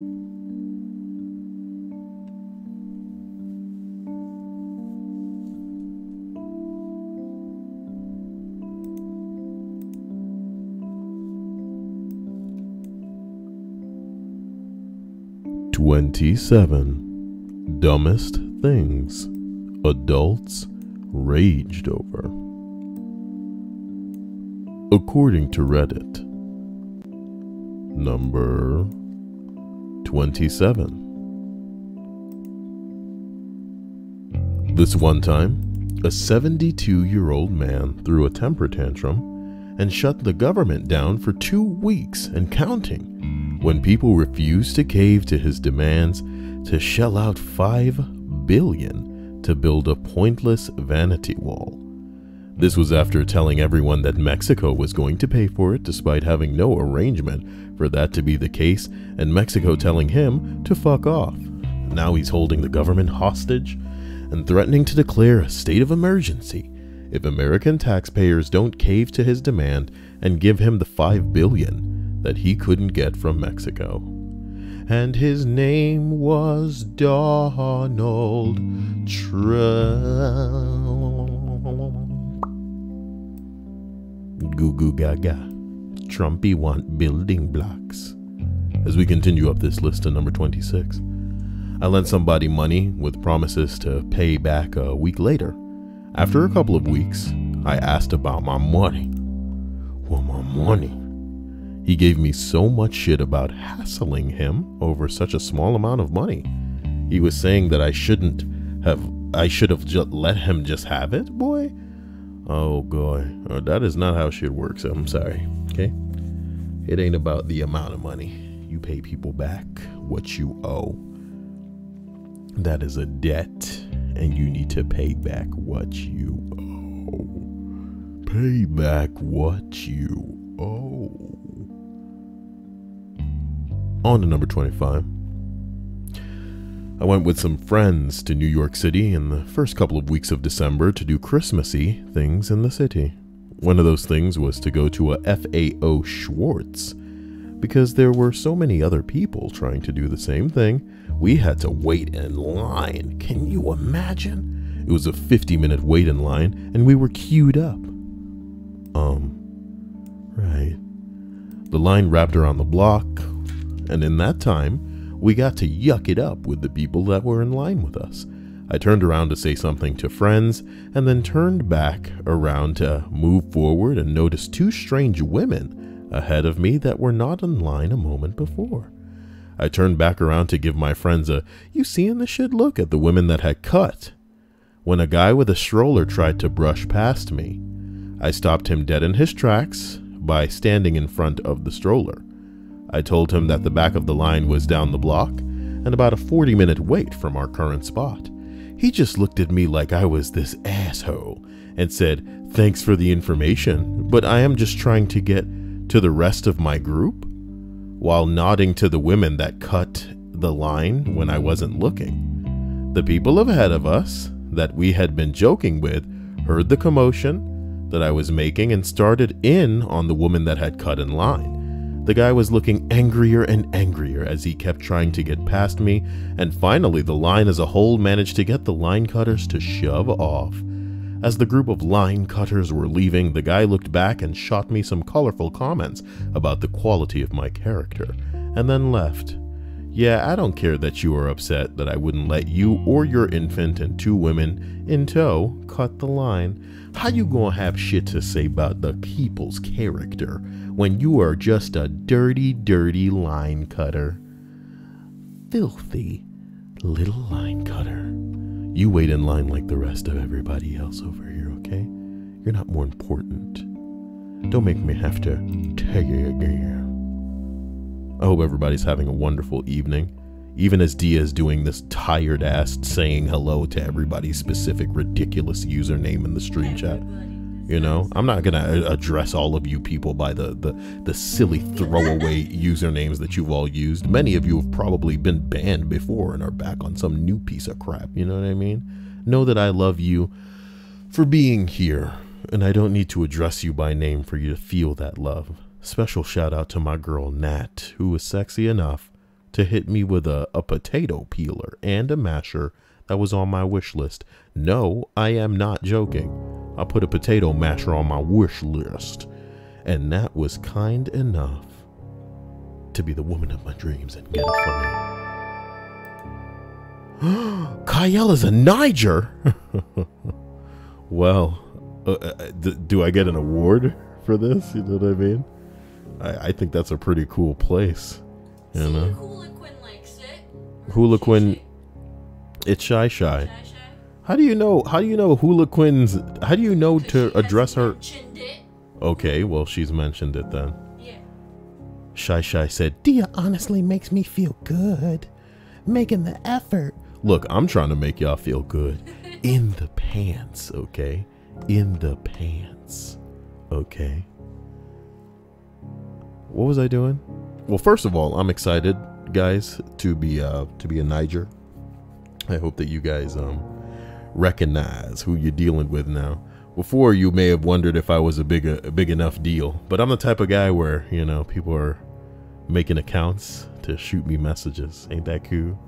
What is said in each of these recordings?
27 Dumbest Things Adults Raged Over. According to Reddit. Number 27. This one time, a 72-year-old man threw a temper tantrum and shut the government down for 2 weeks and counting when people refused to cave to his demands to shell out $5 billion to build a pointless vanity wall. This was after telling everyone that Mexico was going to pay for it despite having no arrangement for that to be the case, and Mexico telling him to fuck off. Now he's holding the government hostage and threatening to declare a state of emergency if American taxpayers don't cave to his demand and give him the $5 billion that he couldn't get from Mexico. And his name was Donald Trump. Goo goo gaga. Trumpy want building blocks. As we continue up this list to number 26. I lent somebody money with promises to pay back a week later. After a couple of weeks, I asked about my money. Well, my money. He gave me so much shit about hassling him over such a small amount of money. He was saying that I should have just let him just have it, boy. Oh, boy. That is not how shit works. I'm sorry, okay? It ain't about the amount of money. You pay people back what you owe. That is a debt, and you need to pay back what you owe. Pay back what you owe. On to number 25. I went with some friends to New York City in the first couple of weeks of December to do Christmassy things in the city. One of those things was to go to a FAO Schwartz. Because there were so many other people trying to do the same thing, we had to wait in line. Can you imagine? It was a 50-minute wait in line, and we were queued up. Right. The line wrapped around the block, and in that time, we got to yuck it up with the people that were in line with us. I turned around to say something to friends, and then turned back around to move forward and noticed 2 strange women ahead of me that were not in line a moment before. I turned back around to give my friends a "you seeing the shit" look at the women that had cut, when a guy with a stroller tried to brush past me. I stopped him dead in his tracks by standing in front of the stroller. I told him that the back of the line was down the block and about a 40-minute wait from our current spot. He just looked at me like I was this asshole and said, "Thanks for the information, but I am just trying to get to the rest of my group," while nodding to the women that cut the line when I wasn't looking. The people ahead of us that we had been joking with heard the commotion that I was making and started in on the woman that had cut in line. The guy was looking angrier and angrier as he kept trying to get past me, and finally the line as a whole managed to get the line cutters to shove off. As the group of line cutters were leaving, the guy looked back and shot me some colorful comments about the quality of my character, and then left. Yeah, I don't care that you are upset that I wouldn't let you or your infant and 2 women in tow cut the line. How you gonna have shit to say about the people's character when you are just a dirty, dirty line cutter? Filthy little line cutter. You wait in line like the rest of everybody else over here, okay? You're not more important. Don't make me have to tell you again. I hope everybody's having a wonderful evening. Even as Dia's doing this tired ass saying hello to everybody's specific ridiculous username in the stream chat. You know, I'm not gonna address all of you people by the silly throwaway usernames that you've all used. Many of you have probably been banned before and are back on some new piece of crap, you know what I mean? Know that I love you for being here, and I don't need to address you by name for you to feel that love. Special shout out to my girl Nat, who is sexy enough to hit me with a potato peeler and a masher that was on my wish list. No, I am not joking. I put a potato masher on my wish list, and that was kind enough to be the woman of my dreams and get it for me. Kyle is a Niger. Well, do I get an award for this? You know what I mean? I think that's a pretty cool place. You know? Hula Quinn likes it. Hula Quinn, it's Shy Shy. How do you know Hula Quinn's? How do you know to address her? Okay, well, she's mentioned it then. Yeah. Shy Shy said, "Dia honestly makes me feel good, making the effort." Look, I'm trying to make y'all feel good in the pants, okay? In the pants, okay? What was I doing? Well, first of all, I'm excited, guys, to be a Niger. I hope that you guys recognize who you're dealing with now. Before, you may have wondered if I was a big enough deal, but I'm the type of guy where, you know, people are making accounts to shoot me messages. Ain't that cool?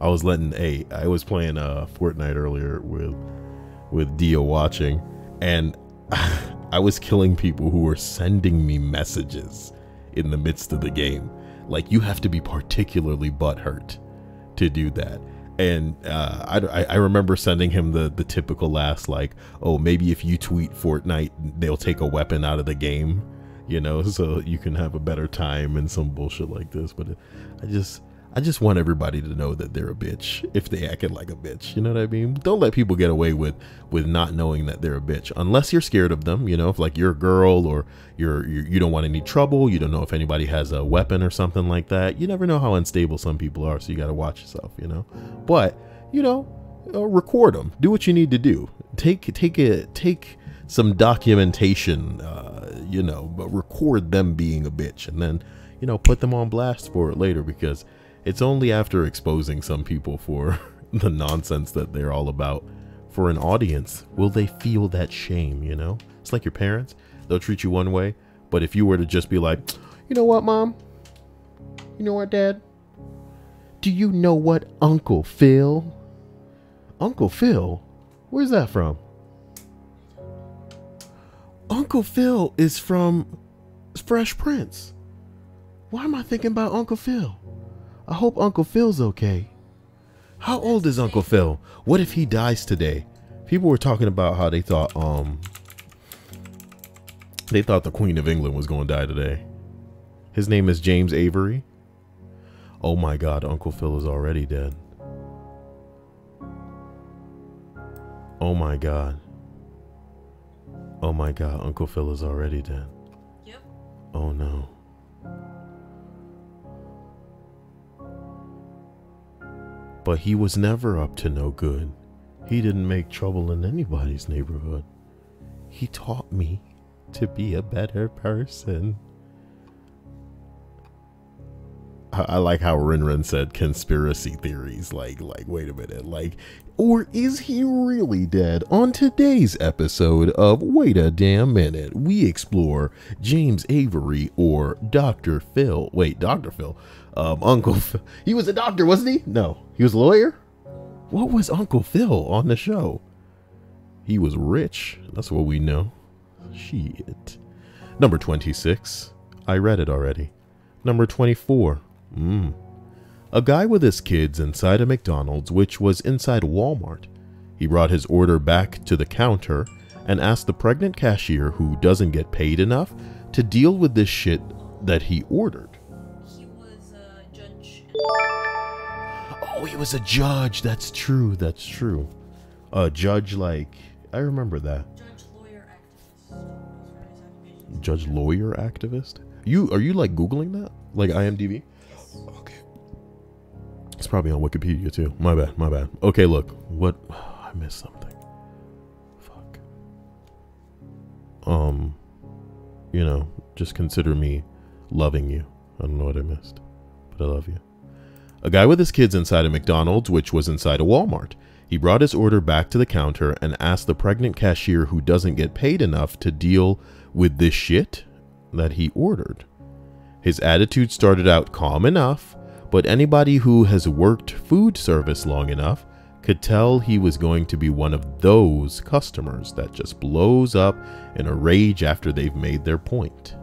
I was playing Fortnite earlier with Dio watching, and I was killing people who were sending me messages in the midst of the game. Like, you have to be particularly butthurt to do that. And I remember sending him the typical last, like, oh, maybe if you tweet Fortnite, they'll take a weapon out of the game, you know, so you can have a better time and some bullshit like this. But I just want everybody to know that they're a bitch if they acted like a bitch. You know what I mean? Don't let people get away with not knowing that they're a bitch, unless you're scared of them. You know, if like you're a girl or you don't want any trouble. You don't know if anybody has a weapon or something like that. You never know how unstable some people are, so you got to watch yourself. You know, but you know, record them. Do what you need to do. Take some documentation. You know, but record them being a bitch, and then, you know, put them on blast for it later, because it's only after exposing some people for the nonsense that they're all about for an audience will they feel that shame, you know? It's like your parents. They'll treat you one way, but if you were to just be like, you know what, Mom? You know what, Dad? Do you know what Uncle Phil? Uncle Phil? Where's that from? Uncle Phil is from Fresh Prince. Why am I thinking about Uncle Phil? I hope Uncle Phil's okay. How old is Uncle Phil? What if he dies today? People were talking about how they thought the Queen of England was going to die today. His name is James Avery. Oh my God, Uncle Phil is already dead. Oh my God. Oh my God, Uncle Phil is already dead. Yep. Oh no. But he was never up to no good. He didn't make trouble in anybody's neighborhood. He taught me to be a better person. I like how Rinrin said conspiracy theories. Like, wait a minute. Like, or is he really dead? On today's episode of Wait a Damn Minute, we explore James Avery or Dr. Phil. Wait, Dr. Phil. Uncle Phil. He was a doctor, wasn't he? No, he was a lawyer. What was Uncle Phil on the show? He was rich. That's what we know. Shit. Number 26. I read it already. Number 24. A guy with his kids inside a McDonald's, which was inside a Walmart. He brought his order back to the counter and asked the pregnant cashier, who doesn't get paid enough, to deal with this shit that he ordered. He was a judge. Oh, he was a judge. That's true. That's true. A judge, like, I remember that. Judge, lawyer, activist. Judge, lawyer, activist? Are you like Googling that? Like IMDb? Okay. It's probably on Wikipedia too. My bad. Okay, look. What? I missed something. Fuck. You know, just consider me loving you. I don't know what I missed, but I love you. A guy with his kids inside a McDonald's, which was inside a Walmart. He brought his order back to the counter and asked the pregnant cashier, who doesn't get paid enough, to deal with this shit that he ordered. His attitude started out calm enough, but anybody who has worked food service long enough could tell he was going to be one of those customers that just blows up in a rage after they've made their point.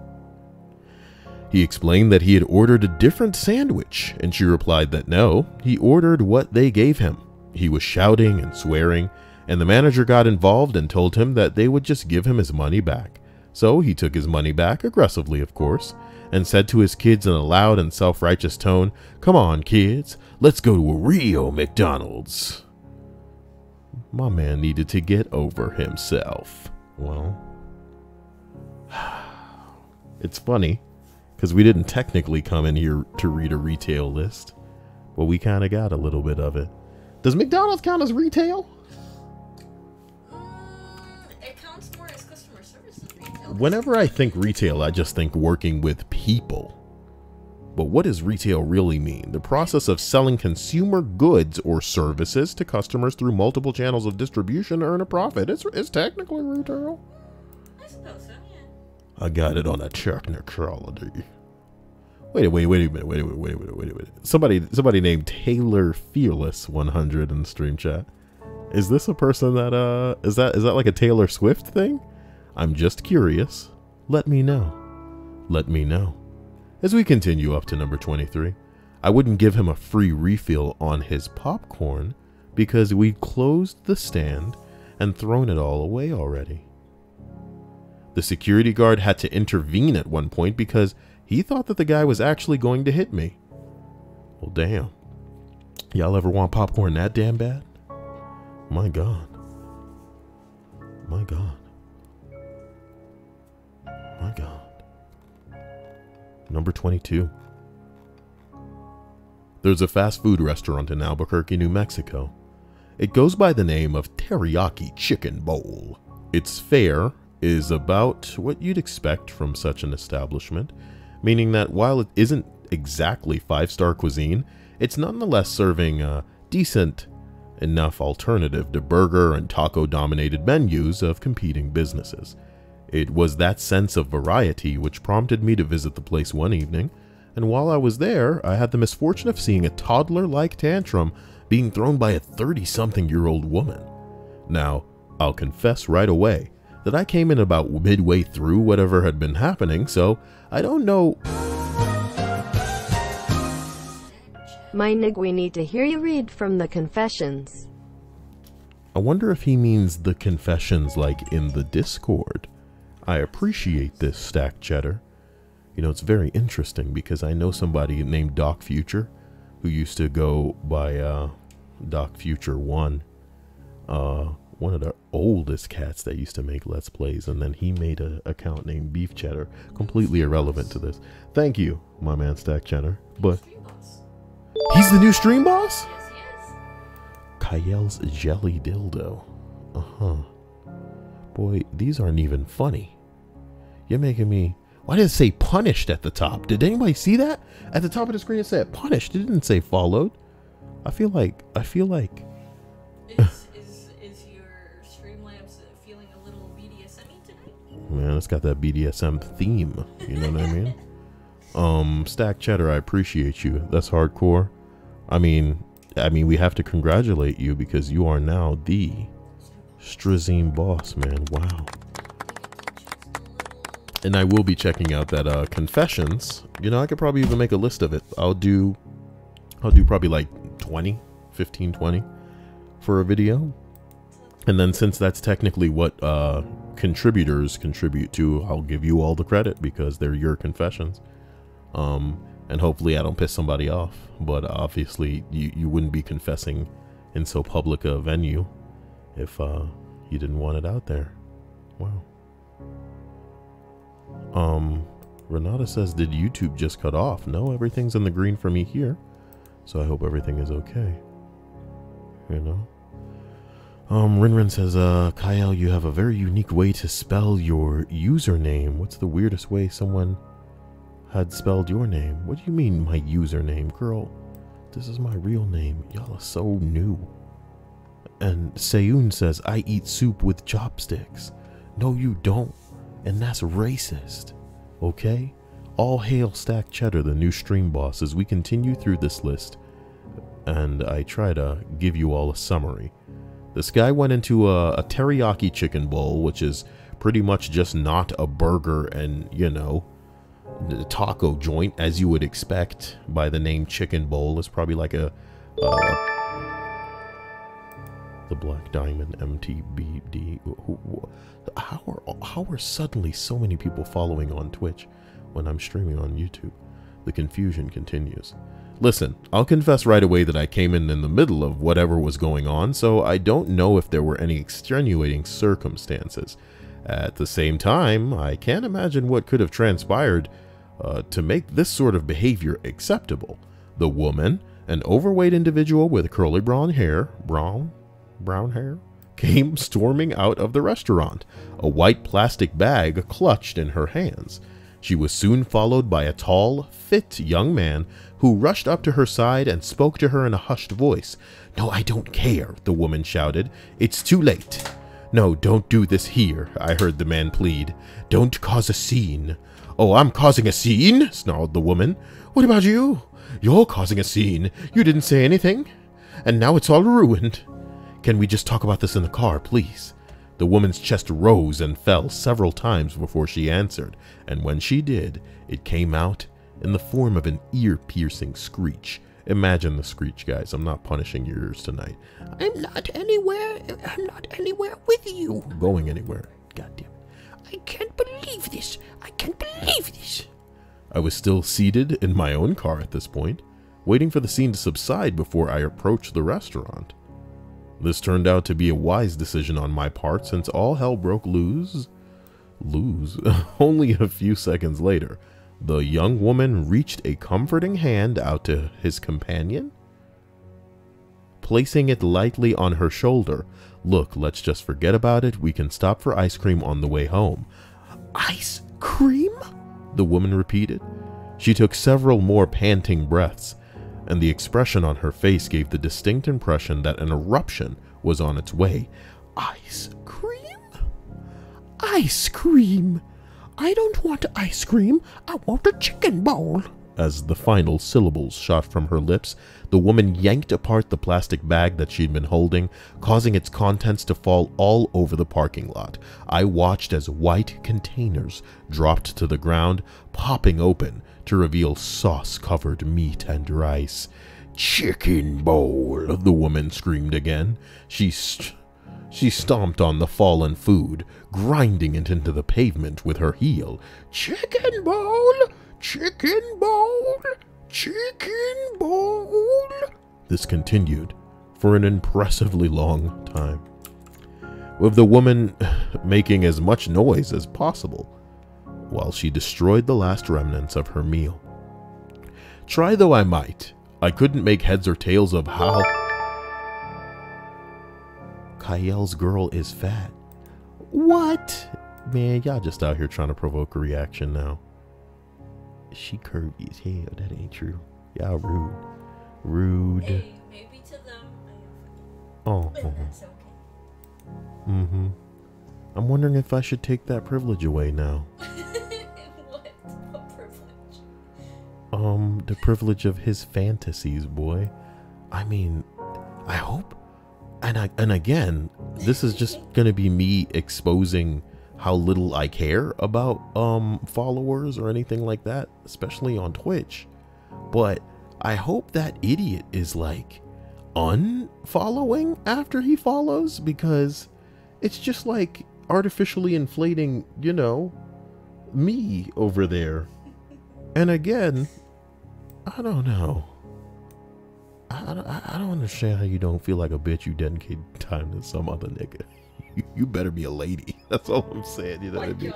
He explained that he had ordered a different sandwich, and she replied that no, he ordered what they gave him. He was shouting and swearing, and the manager got involved and told him that they would just give him his money back. So he took his money back, aggressively of course, and said to his kids in a loud and self-righteous tone, "Come on, kids, let's go to a real McDonald's." My man needed to get over himself. Well, it's funny, because we didn't technically come in here to read a retail list, but we kind of got a little bit of it. Does McDonald's count as retail? It counts more as customer service than retail. Whenever I think retail, I just think working with people. But what does retail really mean? The process of selling consumer goods or services to customers through multiple channels of distribution to earn a profit. It's technically retail. I suppose so, yeah. I got it on a technicality. Wait a minute. Somebody named Taylor Fearless 100 in the stream chat. Is this a person that is that like a Taylor Swift thing? I'm just curious. Let me know. Let me know. As we continue up to number 23, I wouldn't give him a free refill on his popcorn because we'd closed the stand and thrown it all away already. The security guard had to intervene at one point because he thought that the guy was actually going to hit me. Well, damn. Y'all ever want popcorn that damn bad? My God. My God. My God. Number 22. There's a fast food restaurant in Albuquerque, New Mexico. It goes by the name of Teriyaki Chicken Bowl. Its fare is about what you'd expect from such an establishment, meaning that while it isn't exactly five-star cuisine, it's nonetheless serving a decent enough alternative to burger and taco-dominated menus of competing businesses. It was that sense of variety which prompted me to visit the place one evening, and while I was there, I had the misfortune of seeing a toddler-like tantrum being thrown by a 30-something-year-old woman. Now, I'll confess right away that I came in about midway through whatever had been happening, so I don't know. My nig, we need to hear you read from the confessions. I wonder if he means the confessions like in the Discord. I appreciate this, Stack Cheddar. You know, it's very interesting because I know somebody named Doc Future who used to go by Doc Future 1. One of the oldest cats that used to make Let's Plays, and then he made an account named Beef Cheddar, completely irrelevant to this. Thank you, my man Stack Cheddar. But he's the new stream boss? Yes, he is. Kyle's Jelly Dildo. Boy, these aren't even funny. You're making me... Why did it say punished at the top? Did anybody see that? At the top of the screen it said punished. It didn't say followed. I feel like... Is your Streamlabs feeling a little BDSM-y tonight? Man, it's got that BDSM theme. You know what I mean? Stack Cheddar, I appreciate you. That's hardcore. I mean, we have to congratulate you because you are now the Strazine boss, man. Wow. And I will be checking out that confessions. You know, I could probably even make a list of it. I'll do probably like 15, 20 for a video. And then since that's technically what contributors contribute to, I'll give you all the credit because they're your confessions. And hopefully I don't piss somebody off. But obviously you wouldn't be confessing in so public a venue if you didn't want it out there. Wow. Renata says, did YouTube just cut off? No, everything's in the green for me here. So I hope everything is okay. You know? Rinrin says, Kyle, you have a very unique way to spell your username. What's the weirdest way someone had spelled your name? What do you mean, my username? Girl, this is my real name. Y'all are so new. And Sayun says, I eat soup with chopsticks. No, you don't. And that's racist. Okay? All hail Stack Cheddar, the new stream boss, as we continue through this list, and I try to give you all a summary. This guy went into a teriyaki chicken bowl, which is pretty much just not a burger and, you know, taco joint, as you would expect by the name Chicken Bowl. It's probably like the Black Diamond MTBD. How are suddenly so many people following on Twitch when I'm streaming on YouTube? The confusion continues. Listen, I'll confess right away that I came in the middle of whatever was going on, so I don't know if there were any extenuating circumstances. At the same time, I can't imagine what could have transpired to make this sort of behavior acceptable. The woman, an overweight individual with curly brown hair, came storming out of the restaurant, a white plastic bag clutched in her hands. She was soon followed by a tall, fit young man who rushed up to her side and spoke to her in a hushed voice. "No, I don't care," the woman shouted. "It's too late." "No, don't do this here," I heard the man plead. "Don't cause a scene." "Oh, I'm causing a scene?" snarled the woman. "What about you? You're causing a scene. You didn't say anything. And now it's all ruined." "Can we just talk about this in the car, please?" The woman's chest rose and fell several times before she answered, and when she did, it came out in the form of an ear-piercing screech. Imagine the screech, guys. I'm not punishing your ears tonight. I'm not anywhere with you. Going anywhere. God damn it. I can't believe this. I can't believe this. I was still seated in my own car at this point, waiting for the scene to subside before I approached the restaurant. This turned out to be a wise decision on my part, since all hell broke loose. Only a few seconds later, the young woman reached a comforting hand out to his companion, placing it lightly on her shoulder. "Look, let's just forget about it. We can stop for ice cream on the way home." "Ice cream?" the woman repeated. She took several more panting breaths, and the expression on her face gave the distinct impression that an eruption was on its way. "Ice cream? Ice cream? I don't want ice cream. I want a chicken bowl." As the final syllables shot from her lips, the woman yanked apart the plastic bag that she'd been holding, causing its contents to fall all over the parking lot. I watched as white containers dropped to the ground, popping open to reveal sauce-covered meat and rice. "Chicken bowl," the woman screamed again. She stomped on the fallen food, grinding it into the pavement with her heel. "Chicken bowl! Chicken bowl! Chicken bowl!" This continued for an impressively long time, with the woman making as much noise as possible while she destroyed the last remnants of her meal. Try though I might, I couldn't make heads or tails of how Kael's girl is fat. What? Man, y'all just out here trying to provoke a reaction now. She curvy as hell. That ain't true. Y'all rude. Rude. Hey, maybe to them. Oh. But that's okay. Mm-hmm. I'm wondering if I should take that privilege away now. What? What privilege? The privilege of his fantasies, boy. I mean, I hope. And again, this is just gonna be me exposing how little I care about followers or anything like that, especially on Twitch. But I hope that idiot is like unfollowing after he follows, because it's just like artificially inflating, you know, me over there. And again, I don't know. I don't understand how you don't feel like a bitch you dedicate time to some other nigga. You better be a lady. That's all I'm saying. You know what I mean?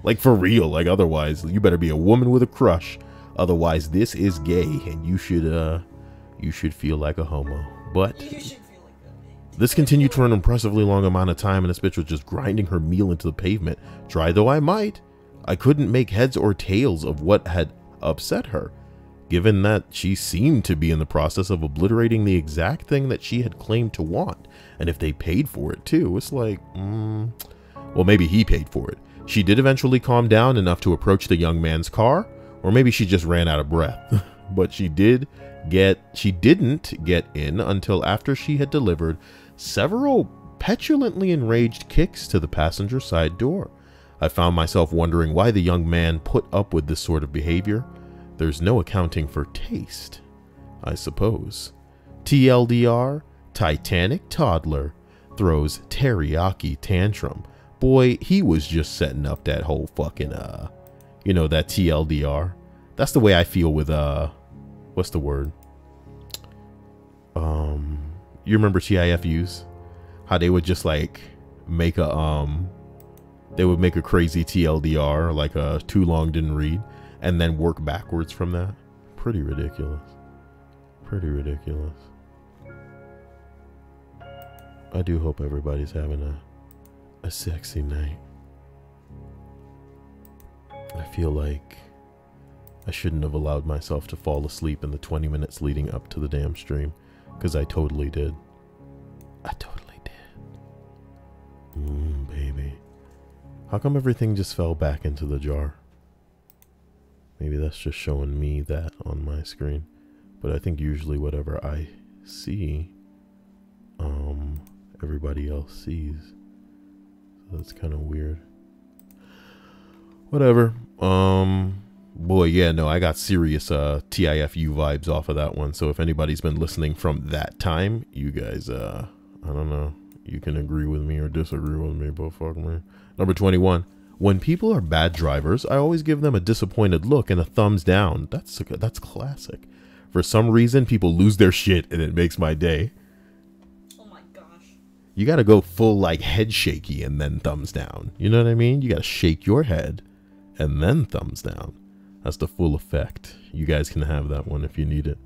Like, for real. Like, otherwise, you better be a woman with a crush. Otherwise, this is gay, and you should feel like a homo. But You should feel like that. this continued for an impressively long amount of time, and this bitch was just grinding her meal into the pavement. Try though I might, I couldn't make heads or tails of what had upset her, given that she seemed to be in the process of obliterating the exact thing that she had claimed to want. And if they paid for it too, it's like, well, maybe he paid for it. She did eventually calm down enough to approach the young man's car, Or maybe she just ran out of breath. But she didn't get in until after she had delivered several petulantly enraged kicks to the passenger side door. I found myself wondering why the young man put up with this sort of behavior. There's no accounting for taste, I suppose. TLDR, Titanic toddler throws teriyaki tantrum. Boy, he was just setting up that whole fucking, you know, that TLDR. That's the way I feel with, what's the word? You remember TIFUs? How they would just like make a, they would make a crazy TLDR, like a too long didn't read, and then work backwards from that. Pretty ridiculous. Pretty ridiculous. I do hope everybody's having a sexy night. I feel like I shouldn't have allowed myself to fall asleep in the 20 minutes leading up to the damn stream, because I totally did. I totally did. Baby. How come everything just fell back into the jar? Maybe that's just showing me that on my screen. But I think usually whatever I see, everybody else sees. So that's kind of weird. Whatever. Boy, yeah, no, I got serious TIFU vibes off of that one. So if anybody's been listening from that time, you guys, I don't know. You can agree with me or disagree with me, but fuck me. Number 21. When people are bad drivers, I always give them a disappointed look and a thumbs down. That's classic. For some reason, people lose their shit and it makes my day. Oh my gosh. You gotta go full like head shaky and then thumbs down. You know what I mean? You gotta shake your head and then thumbs down. That's the full effect. You guys can have that one if you need it.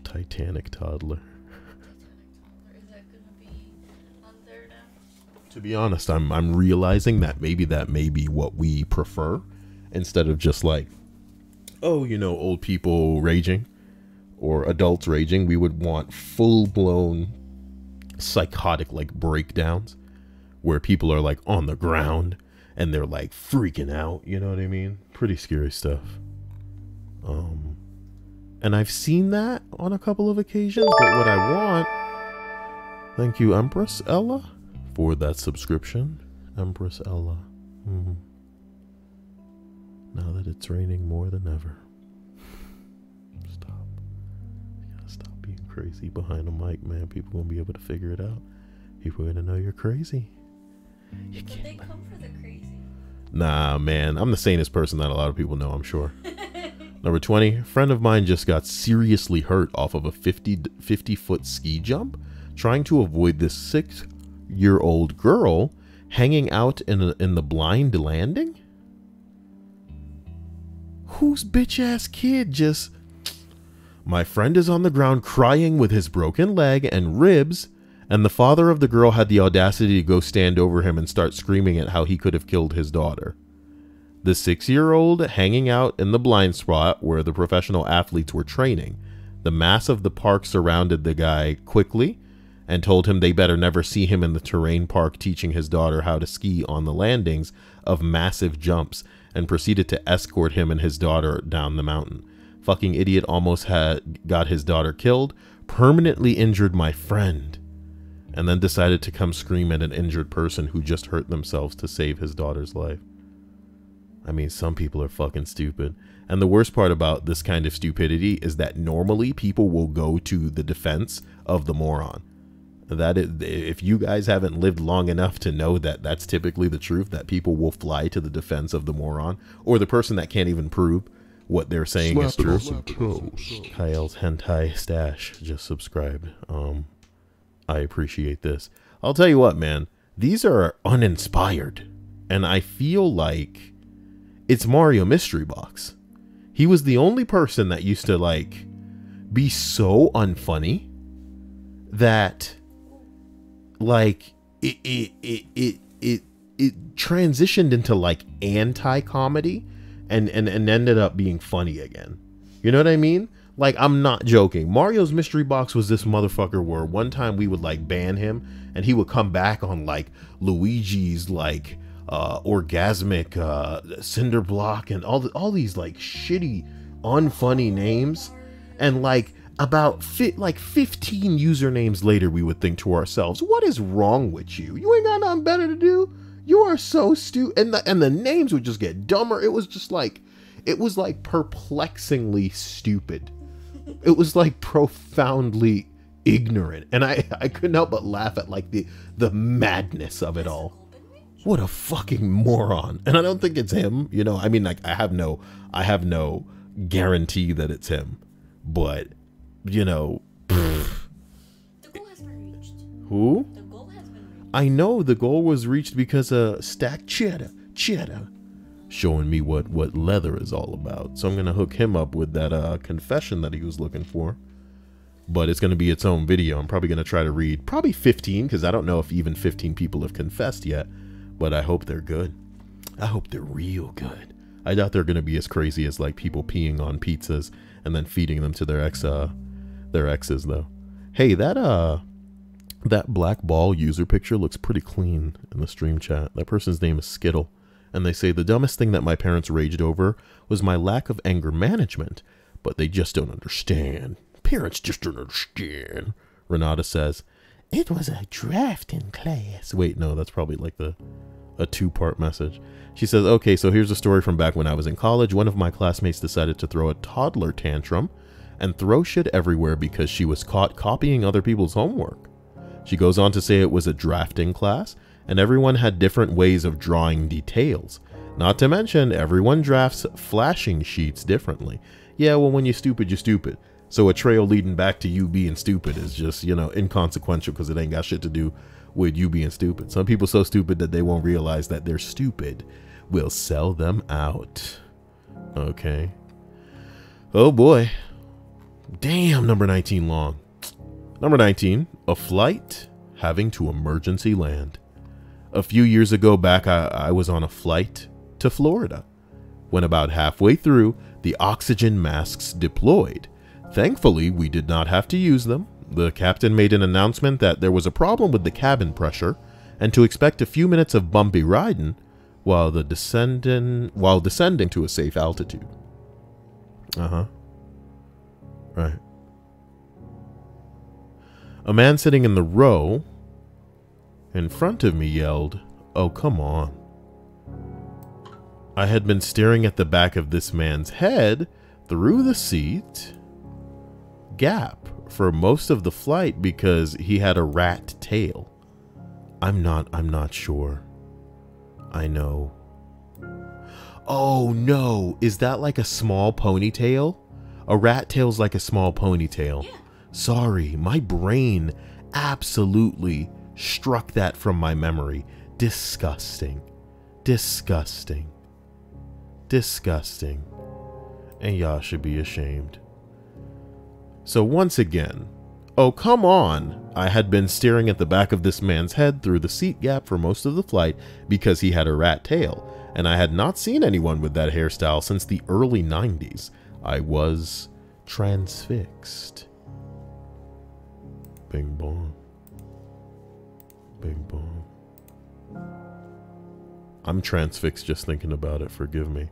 Titanic toddler. Is that gonna be on there now? To be honest, I'm realizing that may be what we prefer, instead of just like, oh, you know, old people raging or adults raging. We would want full-blown psychotic like breakdowns where people are like on the ground and they're like freaking out, you know what I mean? Pretty scary stuff. And I've seen that on a couple of occasions, but what I want, thank you, Empress Ella, for that subscription. Empress Ella. Now that it's raining more than ever. Stop. You gotta stop being crazy behind a mic, man. People won't be able to figure it out. People are gonna know you're crazy. You But they come for the crazy. Nah, man. I'm the sanest person that a lot of people know, I'm sure. Number 20. A friend of mine just got seriously hurt off of a 50-foot ski jump trying to avoid this 6-year-old girl hanging out in the blind landing. Whose bitch-ass kid just... My friend is on the ground crying with his broken leg and ribs, and the father of the girl had the audacity to go stand over him and start screaming at how he could have killed his daughter. The 6-year-old hanging out in the blind spot where the professional athletes were training. The mass of the park surrounded the guy quickly and told him they better never see him in the terrain park teaching his daughter how to ski on the landings of massive jumps, and proceeded to escort him and his daughter down the mountain. Fucking idiot almost had got his daughter killed, permanently injured my friend, and then decided to come scream at an injured person who just hurt themselves to save his daughter's life. I mean, some people are fucking stupid. And the worst part about this kind of stupidity is that normally people will go to the defense of the moron. That is, if you guys haven't lived long enough to know that that's typically the truth, that people will fly to the defense of the moron or the person that can't even prove what they're saying is true. Kyle's hentai stash just subscribed. I appreciate this. I'll tell you what, man, these are uninspired, and I feel like it's Mario Mystery Box. He was the only person that used to like be so unfunny that like it transitioned into like anti-comedy and ended up being funny again. You know what I mean? Like, I'm not joking. Mario's Mystery Box was this motherfucker where one time we would like ban him and he would come back on like Luigi's like orgasmic cinder block and all these like shitty, unfunny names. And like about 15 usernames later, we would think to ourselves, what is wrong with you? You ain't got nothing better to do. You are so stupid. And the names would just get dumber. It was like perplexingly stupid. It was like profoundly ignorant. And I couldn't help but laugh at like the madness of it all. What a fucking moron. And I don't think it's him, you know. I mean, like, I have no guarantee that it's him. But, you know, the goal has been reached. Who? The goal has been reached. I know the goal was reached because Stack Cheddar showing me what leather is all about. So I'm gonna hook him up with that confession that he was looking for. But it's gonna be its own video. I'm probably gonna try to read probably 15, because I don't know if even 15 people have confessed yet. But I hope they're good. I hope they're real good. I doubt they're gonna be as crazy as like people peeing on pizzas and then feeding them to their exes though. Hey, that black ball user picture looks pretty clean in the stream chat. That person's name is Skittle. And they say, the dumbest thing that my parents raged over was my lack of anger management. But they just don't understand. Parents just don't understand. Renata says, it was a drafting class. Wait, no, that's probably like a two-part message. She says, okay, so here's a story from back when I was in college. One of my classmates decided to throw a toddler tantrum and throw shit everywhere because she was caught copying other people's homework. She goes on to say it was a drafting class, and everyone had different ways of drawing details. Not to mention, everyone drafts flashing sheets differently. Yeah, well, when you're stupid, you're stupid. So a trail leading back to you being stupid is just, you know, inconsequential because it ain't got shit to do with you being stupid. Some people so stupid that they won't realize that they're stupid. We'll sell them out. Okay. Oh boy. Damn, number 19 long. Number 19, a flight having to emergency land. A few years ago back, I was on a flight to Florida. When about halfway through, the oxygen masks deployed. Thankfully, we did not have to use them. The captain made an announcement that there was a problem with the cabin pressure and to expect a few minutes of bumpy riding while descending to a safe altitude. Right. A man sitting in the row in front of me yelled, "Oh, come on." I had been staring at the back of this man's head through the seat gap for most of the flight because he had a rat tail. I'm not sure. I know. Oh no, is that like a small ponytail? A rat tail's like a small ponytail. Yeah. Sorry, my brain absolutely struck that from my memory. Disgusting. Disgusting. Disgusting. And y'all should be ashamed. So once again, oh come on, I had been staring at the back of this man's head through the seat gap for most of the flight because he had a rat tail, and I had not seen anyone with that hairstyle since the early 90s. I was transfixed. Bing bong. Bing bong. I'm transfixed just thinking about it, forgive me.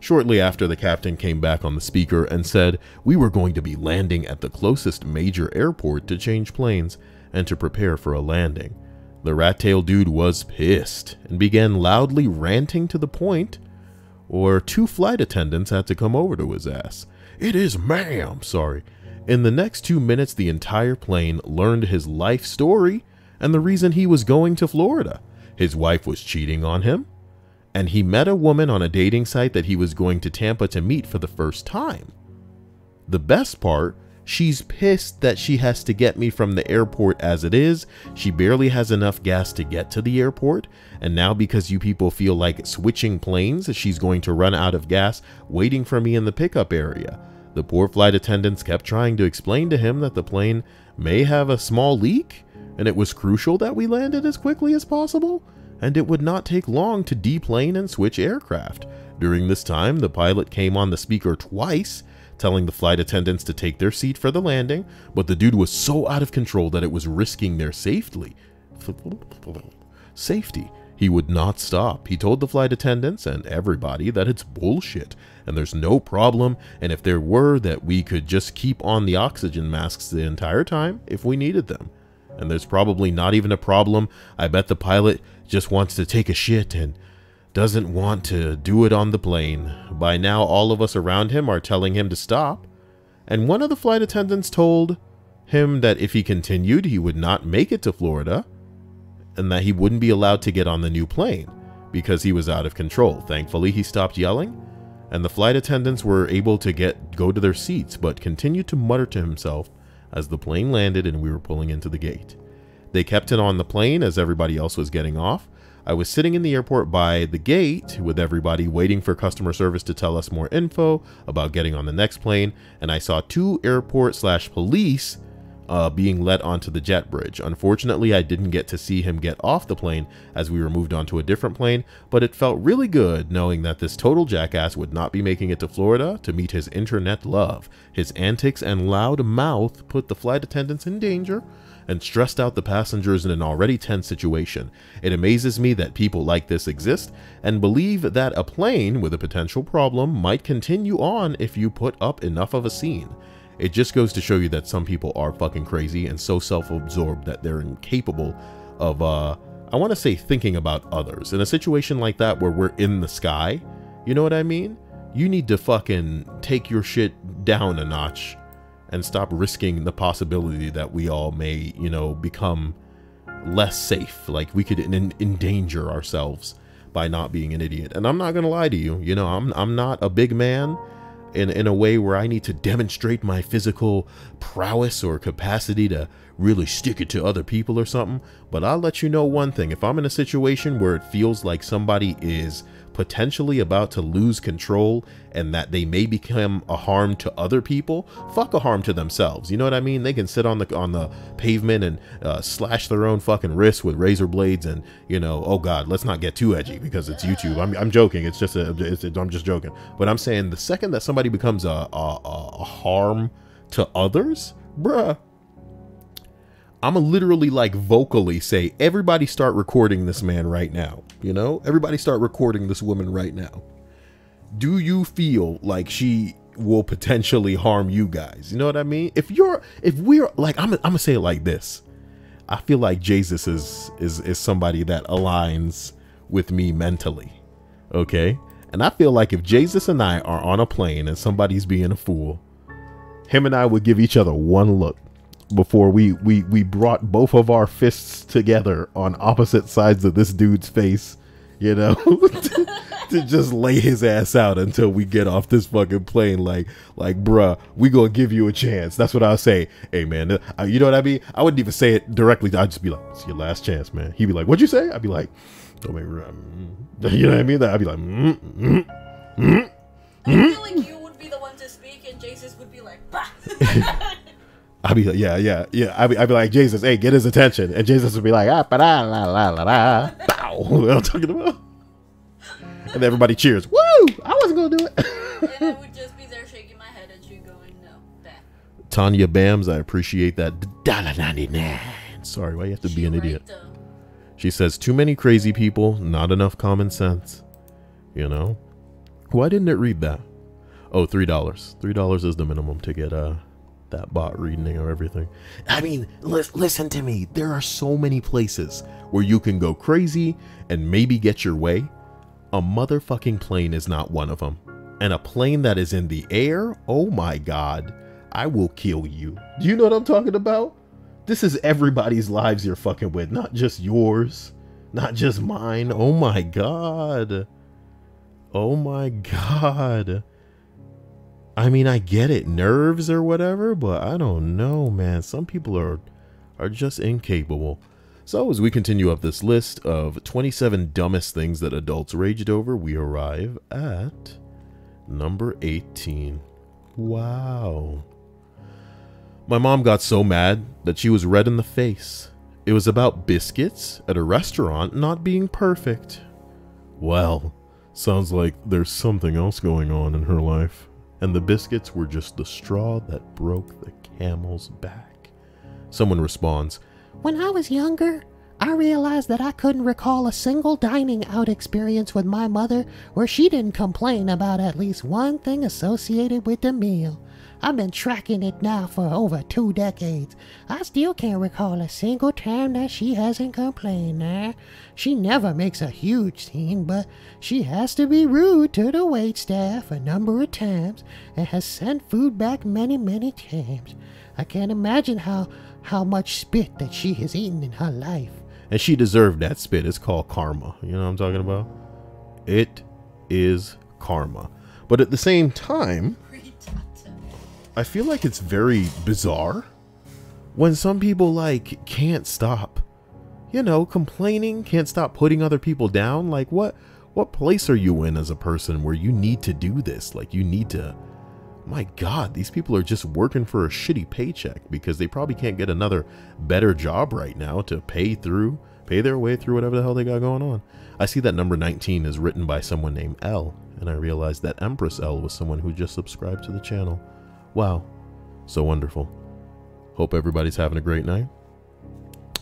Shortly after, the captain came back on the speaker and said we were going to be landing at the closest major airport to change planes and to prepare for a landing. The rat-tail dude was pissed and began loudly ranting to the point where 2 flight attendants had to come over to his ass. It is ma'am, sorry. In the next 2 minutes, the entire plane learned his life story and the reason he was going to Florida. His wife was cheating on him, and he met a woman on a dating site that he was going to Tampa to meet for the first time. The best part, she's pissed that she has to get me from the airport as it is. She barely has enough gas to get to the airport, and now because you people feel like switching planes, she's going to run out of gas waiting for me in the pickup area. The poor flight attendants kept trying to explain to him that the plane may have a small leak, and it was crucial that we landed as quickly as possible, and it would not take long to deplane and switch aircraft. During this time, the pilot came on the speaker twice, telling the flight attendants to take their seat for the landing, but the dude was so out of control that it was risking their safety. He would not stop. He told the flight attendants and everybody that it's bullshit and there's no problem, and if there were, that we could just keep on the oxygen masks the entire time if we needed them. And there's probably not even a problem. I bet the pilot just wants to take a shit and doesn't want to do it on the plane. By now, all of us around him are telling him to stop. And one of the flight attendants told him that if he continued, he would not make it to Florida and that he wouldn't be allowed to get on the new plane because he was out of control. Thankfully, he stopped yelling and the flight attendants were able to go to their seats, but continued to mutter to himself as the plane landed and we were pulling into the gate. They kept it on the plane as everybody else was getting off. I was sitting in the airport by the gate with everybody waiting for customer service to tell us more info about getting on the next plane, and I saw 2 airport/police being led onto the jet bridge. Unfortunately, I didn't get to see him get off the plane as we were moved onto a different plane, but it felt really good knowing that this total jackass would not be making it to Florida to meet his internet love. His antics and loud mouth put the flight attendants in danger and stressed out the passengers in an already tense situation. It amazes me that people like this exist and believe that a plane with a potential problem might continue on if you put up enough of a scene. It just goes to show you that some people are fucking crazy and so self-absorbed that they're incapable of, I want to say, thinking about others. In a situation like that where we're in the sky, you know what I mean? You need to fucking take your shit down a notch and stop risking the possibility that we all may, you know, become less safe. Like we could endanger ourselves by not being an idiot. And I'm not going to lie to you. You know, I'm not a big man in a way where I need to demonstrate my physical prowess or capacity to really stick it to other people or something. But I'll let you know one thing. If I'm in a situation where it feels like somebody is potentially about to lose control and that they may become a harm to other people, fuck a harm to themselves. You know what I mean? They can sit on the pavement and slash their own fucking wrists with razor blades and, you know, oh God, let's not get too edgy because it's YouTube. I'm joking. It's just I'm just joking. But I'm saying the second that somebody becomes a harm to others, bruh, I'ma literally like vocally say, everybody start recording this man right now. You know, everybody start recording this woman right now. Do you feel like she will potentially harm you guys? You know what I mean? If we're like, I'm gonna say it like this. I feel like Jesus is somebody that aligns with me mentally. Okay. And I feel like if Jesus and I are on a plane and somebody's being a fool, him and I would give each other one look before we brought both of our fists together on opposite sides of this dude's face, you know, to just lay his ass out until we get off this fucking plane. Like, bruh, we gonna give you a chance. That's what I'll say. Hey, man, you know what I mean? I wouldn't even say it directly. I'd just be like, it's your last chance, man. He'd be like, what'd you say? I'd be like, don't make me, you know what I mean? I'd be like, I feel like you would be the one to speak and Jesus would be like, bah. I'd be like, yeah. I'd be like, Jesus, hey, get his attention. And Jesus would be like, ah, ba da la la la la. Bow. You know what I'm talking about? And everybody cheers. Woo! I wasn't going to do it. And I would just be there shaking my head at you going, no, that. Tanya Bams, I appreciate that. $1.99. Sorry, why you have to be an idiot? She says, too many crazy people, not enough common sense. You know? Why didn't it read that? Oh, $3. $3 is the minimum to get that bot reading of everything. I mean, listen to me. There are so many places where you can go crazy and maybe get your way. A motherfucking plane is not one of them. And a plane that is in the air, oh my God, I will kill you. Do you know what I'm talking about? This is everybody's lives you're fucking with, not just yours, not just mine. Oh my God. Oh my God. I mean, I get it, nerves or whatever, but I don't know, man. Some people are just incapable. So as we continue up this list of 27 dumbest things that adults raged over, we arrive at number 18. Wow. My mom got so mad that she was red in the face. It was about biscuits at a restaurant not being perfect. Well, sounds like there's something else going on in her life. And the biscuits were just the straw that broke the camel's back. Someone responds, when I was younger, I realized that I couldn't recall a single dining out experience with my mother where she didn't complain about at least one thing associated with the meal. I've been tracking it now for over 2 decades. I still can't recall a single time that she hasn't complained. She never makes a huge scene, but she has to be rude to the waitstaff a number of times and has sent food back many, many times. I can't imagine how much spit that she has eaten in her life. And she deserved that spit. It's called karma. You know what I'm talking about? It is karma. But at the same time, I feel like it's very bizarre when some people like can't stop, you know, complaining, can't stop putting other people down. Like what place are you in as a person where you need to do this? Like you need to, my God, these people are just working for a shitty paycheck because they probably can't get another better job right now to pay their way through whatever the hell they got going on. I see that number 19 is written by someone named L, and I realized that Empress L was someone who just subscribed to the channel. Wow, so wonderful. Hope everybody's having a great night.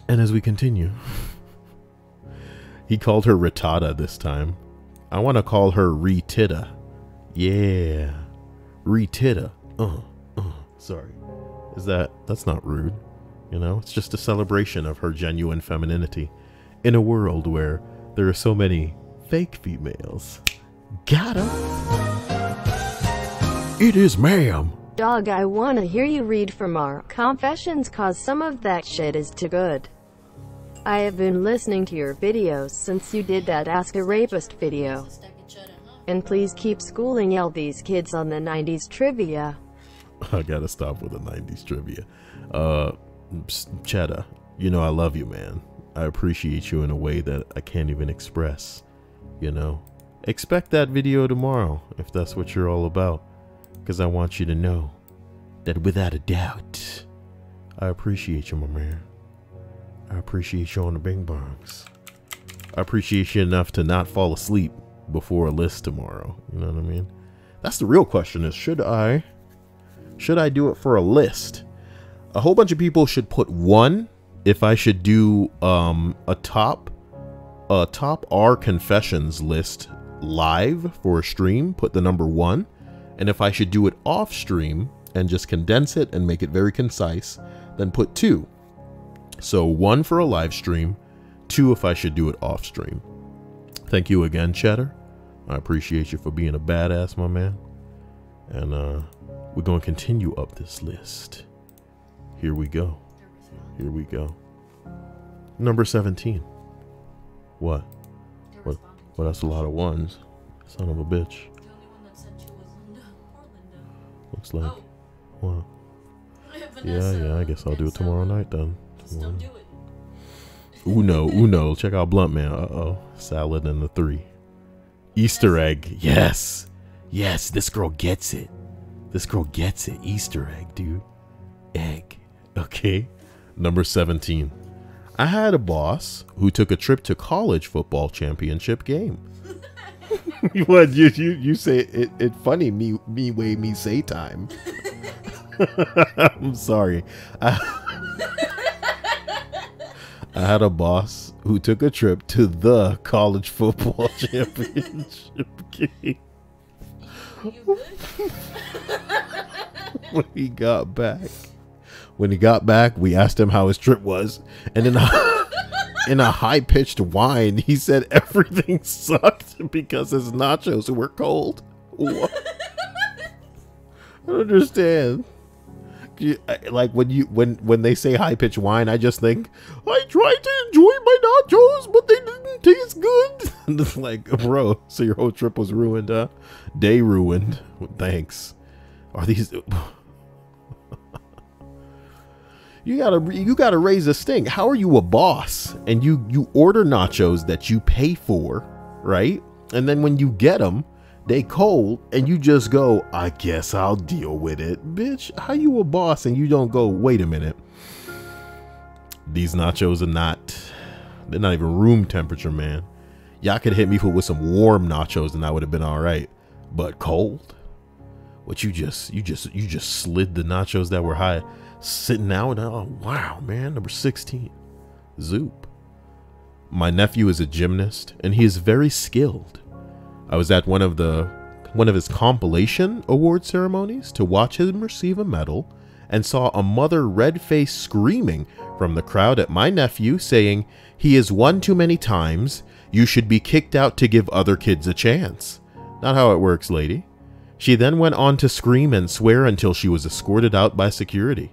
And as we continue, he called her Ritata this time. I want to call her Retita. Yeah, Retita. Sorry. That's not rude. You know, it's just a celebration of her genuine femininity in a world where there are so many fake females. Got him. It is ma'am. Dog, I wanna hear you read from our confessions cause some of that shit is too good. I have been listening to your videos since you did that Ask a Rapist video. And please keep schooling all these kids on the 90s trivia. I gotta stop with the 90s trivia. Cheddar, you know I love you, man. I appreciate you in a way that I can't even express, you know. Expect that video tomorrow if that's what you're all about. Because I want you to know that without a doubt, I appreciate you, my man. I appreciate you on the bing bongs. I appreciate you enough to not fall asleep before a list tomorrow. You know what I mean? That's the real question is, should I do it for a list? A whole bunch of people should put 1 if I should do a top R confessions list live for a stream, put the number 1. And if I should do it off stream and just condense it and make it very concise, then put 2. So 1 for a live stream, 2 if I should do it off stream. Thank you again, Cheddar. I appreciate you for being a badass, my man. And we're going to continue up this list. Here we go. Here we go. Number 17. What? What? Well, that's a lot of ones. Son of a bitch. Looks like. What? Yeah, I guess I'll do it tomorrow night then. Don't do it. Uno. Check out Blunt Man. Uh-oh. Salad and the 3. Easter egg. Yes. Yes, this girl gets it. This girl gets it. Easter egg, dude. Egg. Okay. Number 17. I had a boss who took a trip to college football championship game. What you say it funny me way me say time. I'm sorry. I had a boss who took a trip to the college football championship game. When he got back, we asked him how his trip was, and in a high-pitched whine, he said everything sucked because his nachos were cold. What? I don't understand. Like when they say high-pitched whine, I just think I tried to enjoy my nachos, but they didn't taste good. And it's like, bro, so your whole trip was ruined, huh? Day ruined. Thanks. Are these? You gotta raise a stink. How are you a boss and you order nachos that you pay for, right? And then when you get them, they cold, and you just go, I guess I'll deal with it. Bitch, how you a boss and you don't go, wait a minute. These nachos are they're not even room temperature, man. Y'all could hit me with some warm nachos and I would have been all right. But cold? What you just slid the nachos that were high sitting out. Oh wow, man. Number 16. Zoop. My nephew is a gymnast, and he is very skilled. I was at one of his compilation award ceremonies to watch him receive a medal, and saw a mother red-faced screaming from the crowd at my nephew, saying, "He has won too many times. You should be kicked out to give other kids a chance." Not how it works, lady. She then went on to scream and swear until she was escorted out by security.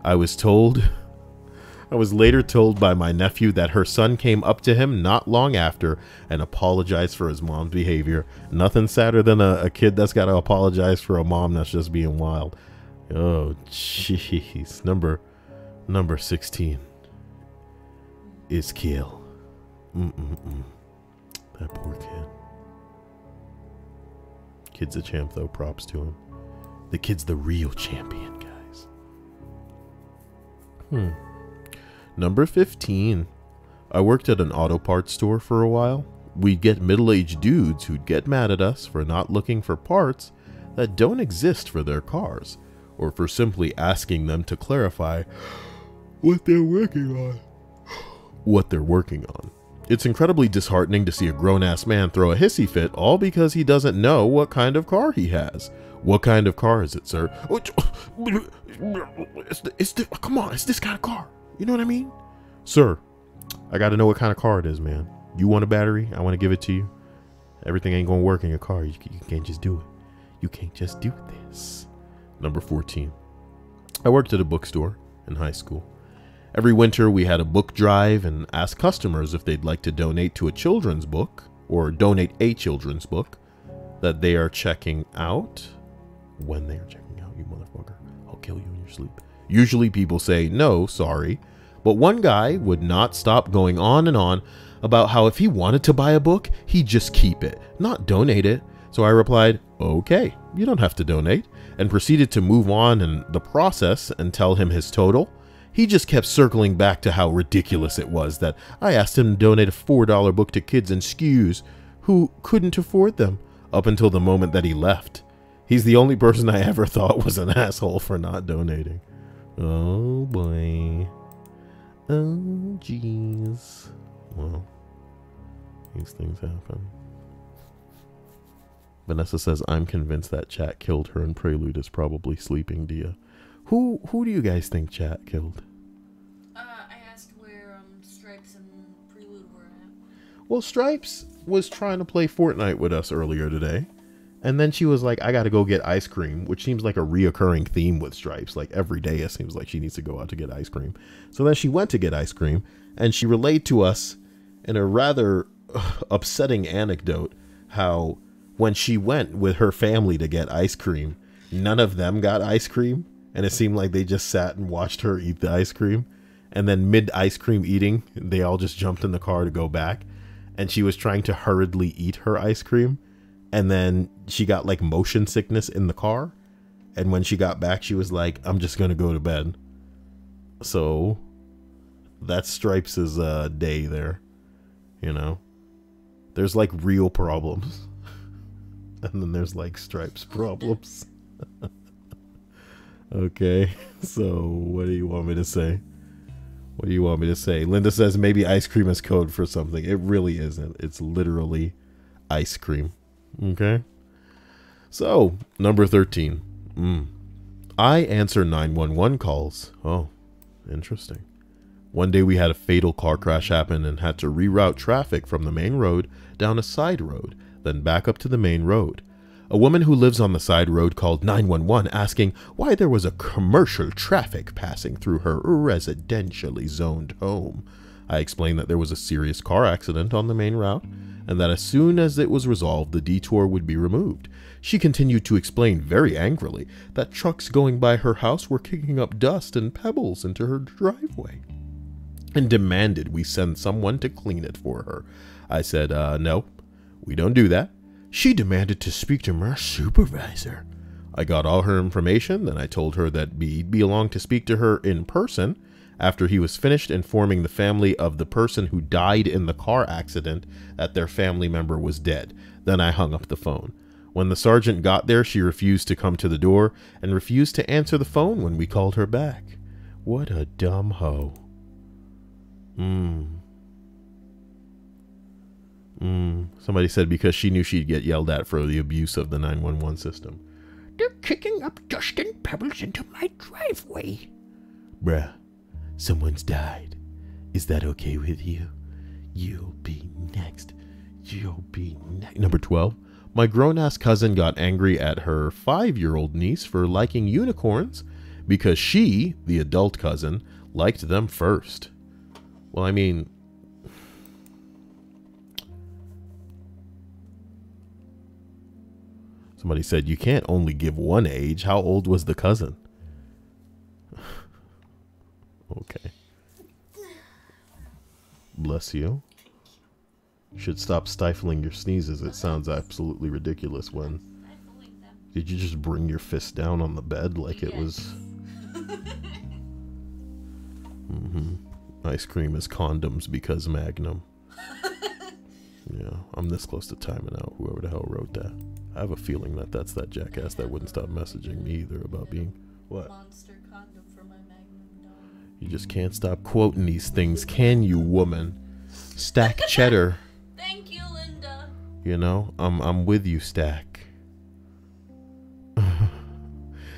I was later told by my nephew that her son came up to him not long after and apologized for his mom's behavior. Nothing sadder than a kid that's got to apologize for a mom that's just being wild. Oh, jeez. Number 16 is kill. That poor kid. Kid's a champ, though. Props to him. The kid's the real champion, guys. Number 15. I worked at an auto parts store for a while. We'd get middle-aged dudes who'd get mad at us for not looking for parts that don't exist for their cars, or for simply asking them to clarify what they're working on. It's incredibly disheartening to see a grown-ass man throw a hissy fit all because he doesn't know what kind of car he has. What kind of car is it, sir? Come on, it's this kind of car. You know what I mean? Sir, I got to know what kind of car it is, man. You want a battery? I want to give it to you. Everything ain't going to work in your car. You can't just do it. You can't just do this. Number 14. I worked at a bookstore in high school. Every winter we had a book drive and asked customers if they'd like to donate to a children's book, or donate a children's book that they are checking out. When they are checking out, you motherfucker. I'll kill you in your sleep. Usually people say, no, sorry. But one guy would not stop going on and on about how if he wanted to buy a book, he'd just keep it, not donate it. So I replied, okay, you don't have to donate, and proceeded to move on in the process and tell him his total. He just kept circling back to how ridiculous it was that I asked him to donate a $4 book to kids and skews who couldn't afford them, up until the moment that he left. He's the only person I ever thought was an asshole for not donating. Oh boy. Oh jeez. Well, these things happen. Vanessa says, I'm convinced that chat killed her and Prelude is probably sleeping Dia. Who do you guys think chat killed? I asked where Stripes and Prelude were at. Well, Stripes was trying to play Fortnite with us earlier today. And then she was like, I gotta go get ice cream, which seems like a reoccurring theme with Stripes. Like every day it seems like she needs to go out to get ice cream. So then she went to get ice cream, and she relayed to us in a rather upsetting anecdote how when she went with her family to get ice cream, none of them got ice cream. And it seemed like they just sat and watched her eat the ice cream. And then mid ice cream eating, they all just jumped in the car to go back. And she was trying to hurriedly eat her ice cream. And then she got like motion sickness in the car. And when she got back, she was like, I'm just going to go to bed. So that's Stripes' day there. You know, there's like real problems. And then there's like Stripes problems. Okay, so what do you want me to say? What do you want me to say? Linda says maybe ice cream is code for something. It really isn't. It's literally ice cream. Okay. So, number 13. I answer 911 calls. Oh, interesting. One day we had a fatal car crash happen and had to reroute traffic from the main road down a side road, then back up to the main road. A woman who lives on the side road called 911 asking why there was a commercial traffic passing through her residentially zoned home. I explained that there was a serious car accident on the main route and that as soon as it was resolved, the detour would be removed. She continued to explain very angrily that trucks going by her house were kicking up dust and pebbles into her driveway and demanded we send someone to clean it for her. I said, no, we don't do that. She demanded to speak to my supervisor. I got all her information, then I told her that we'd be along to speak to her in person after he was finished informing the family of the person who died in the car accident that their family member was dead. Then I hung up the phone. When the sergeant got there, she refused to come to the door and refused to answer the phone when we called her back. What a dumb hoe. Somebody said because she knew she'd get yelled at for the abuse of the 911 system. They're kicking up dust and pebbles into my driveway. Bruh, someone's died. Is that okay with you? You'll be next. You'll be next. Number 12. My grown-ass cousin got angry at her 5-year-old niece for liking unicorns because she, the adult cousin, liked them first. Well, I mean... Somebody said, you can't only give one age. How old was the cousin? Okay. Bless you. Should stop stifling your sneezes. It sounds absolutely ridiculous when... Did you just bring your fist down on the bed like it was... Ice cream is condoms because Magnum. Yeah, I'm this close to timing out whoever the hell wrote that. I have a feeling that that's that jackass that wouldn't stop messaging me either about being... What? Monster condom for my Magnum dog. You just can't stop quoting these things, can you, woman? Stack cheddar. Thank you, Linda. You know, I'm with you, Stack.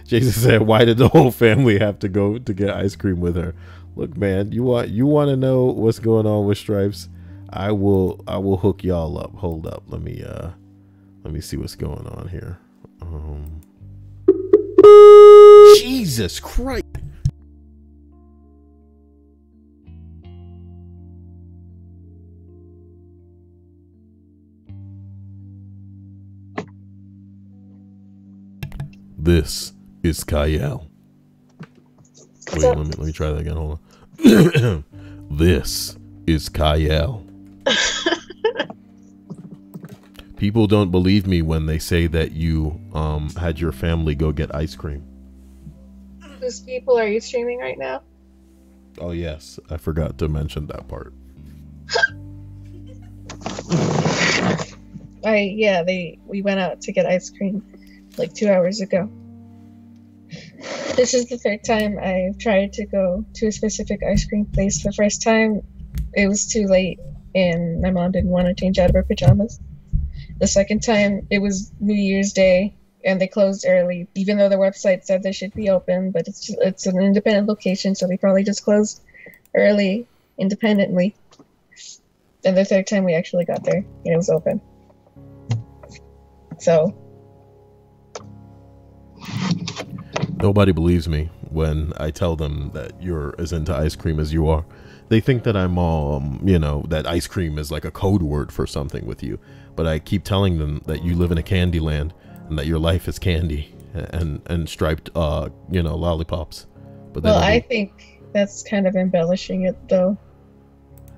Jason said, why did the whole family have to go to get ice cream with her? Look, man, you want to know what's going on with Stripes? I will hook y'all up. Hold up. Let me see what's going on here. Jesus Christ. This is Kyle. Wait, let me try that again. Hold on. This is Kyle. People don't believe me when they say that you had your family go get ice cream. Whose people are you streaming right now? Oh yes, I forgot to mention that part. We went out to get ice cream like 2 hours ago. This is the third time I've tried to go to a specific ice cream place. The first time it was too late and my mom didn't want to change out of her pajamas. The second time it was New Year's Day and they closed early, even though their website said they should be open, but it's an independent location, so they probably just closed early independently. And the third time we actually got there and it was open. So nobody believes me when I tell them that you're as into ice cream as you are. They think that I'm that ice cream is like a code word for something with you. But I keep telling them that you live in a candy land and that your life is candy and striped, lollipops. But well, I think that's kind of embellishing it, though.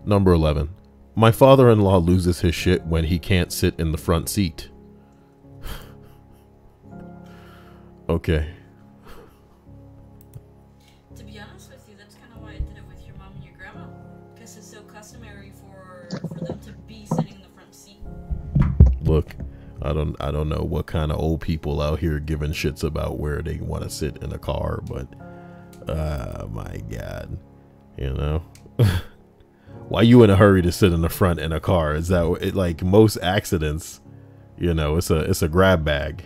Number 11. My father-in-law loses his shit when he can't sit in the front seat. Okay. To be honest with you, that's kind of why I did it with your mom and your grandma. Because it's so customary for them to be sitting in the front seat. Look, I don't know what kind of old people out here giving shits about where they want to sit in a car, but my God, why you in a hurry to sit in the front in a car? Is that it? Like most accidents, it's a grab bag,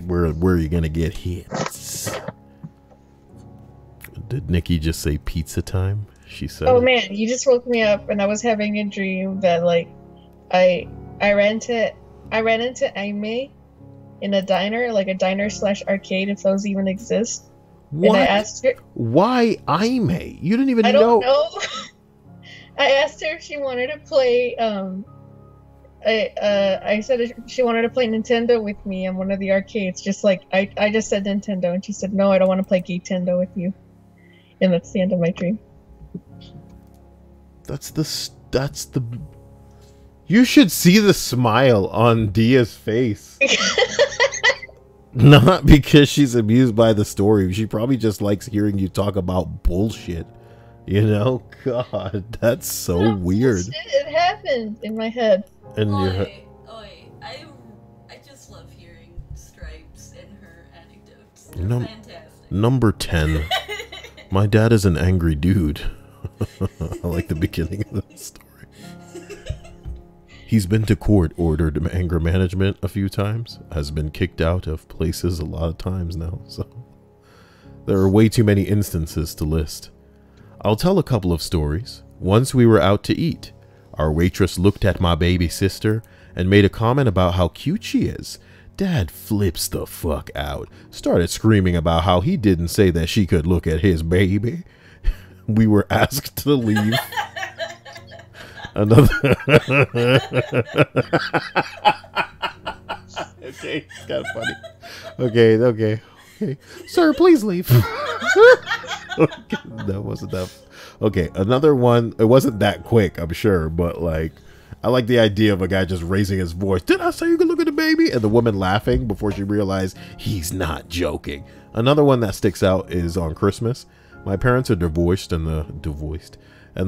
Where are you gonna get hits? Did Nikki just say pizza time? She said. Oh man, you just woke me up, and I was having a dream that I ran into Aime in a diner, like a diner/arcade, if those even exist. What? And I asked her, why Aime? You didn't even know. I don't know. I asked her if she wanted to play. I said if she wanted to play Nintendo with me in one of the arcades. Just like I just said Nintendo, and she said no, I don't want to play Nintendo with you. And that's the end of my dream. That's the. You should see the smile on Dia's face. Not because she's amused by the story. She probably just likes hearing you talk about bullshit. God, that's so weird. Bullshit. It happened in my head. And I just love hearing Stripes and her anecdotes. They're fantastic. Number 10. My dad is an angry dude. I like the beginning of the story. He's been to court-ordered anger management a few times, has been kicked out of places a lot of times now, so there are way too many instances to list. I'll tell a couple of stories. Once we were out to eat. Our waitress looked at my baby sister and made a comment about how cute she is. Dad flips the fuck out, started screaming about how he didn't say that she could look at his baby. We were asked to leave. Another okay, it's kind of funny. Okay. Sir, please leave. Okay, that wasn't that. Okay, another one. It wasn't that quick, I'm sure, but like, I like the idea of a guy just raising his voice. Did I say you could look at the baby? And the woman laughing before she realized he's not joking. Another one that sticks out is on Christmas. My parents are divorced, and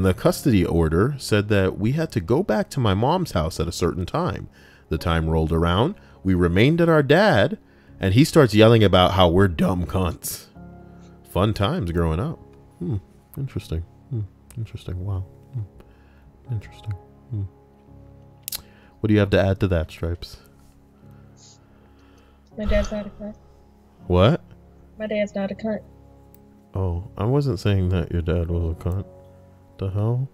the custody order said that we had to go back to my mom's house at a certain time. The time rolled around. We remained at our dad, and he starts yelling about how we're dumb cunts. Fun times growing up. Interesting. Interesting. Wow. Interesting. What do you have to add to that, Stripes? My dad's not a cunt. What? My dad's not a cunt. Oh, I wasn't saying that your dad was a cunt. The hell?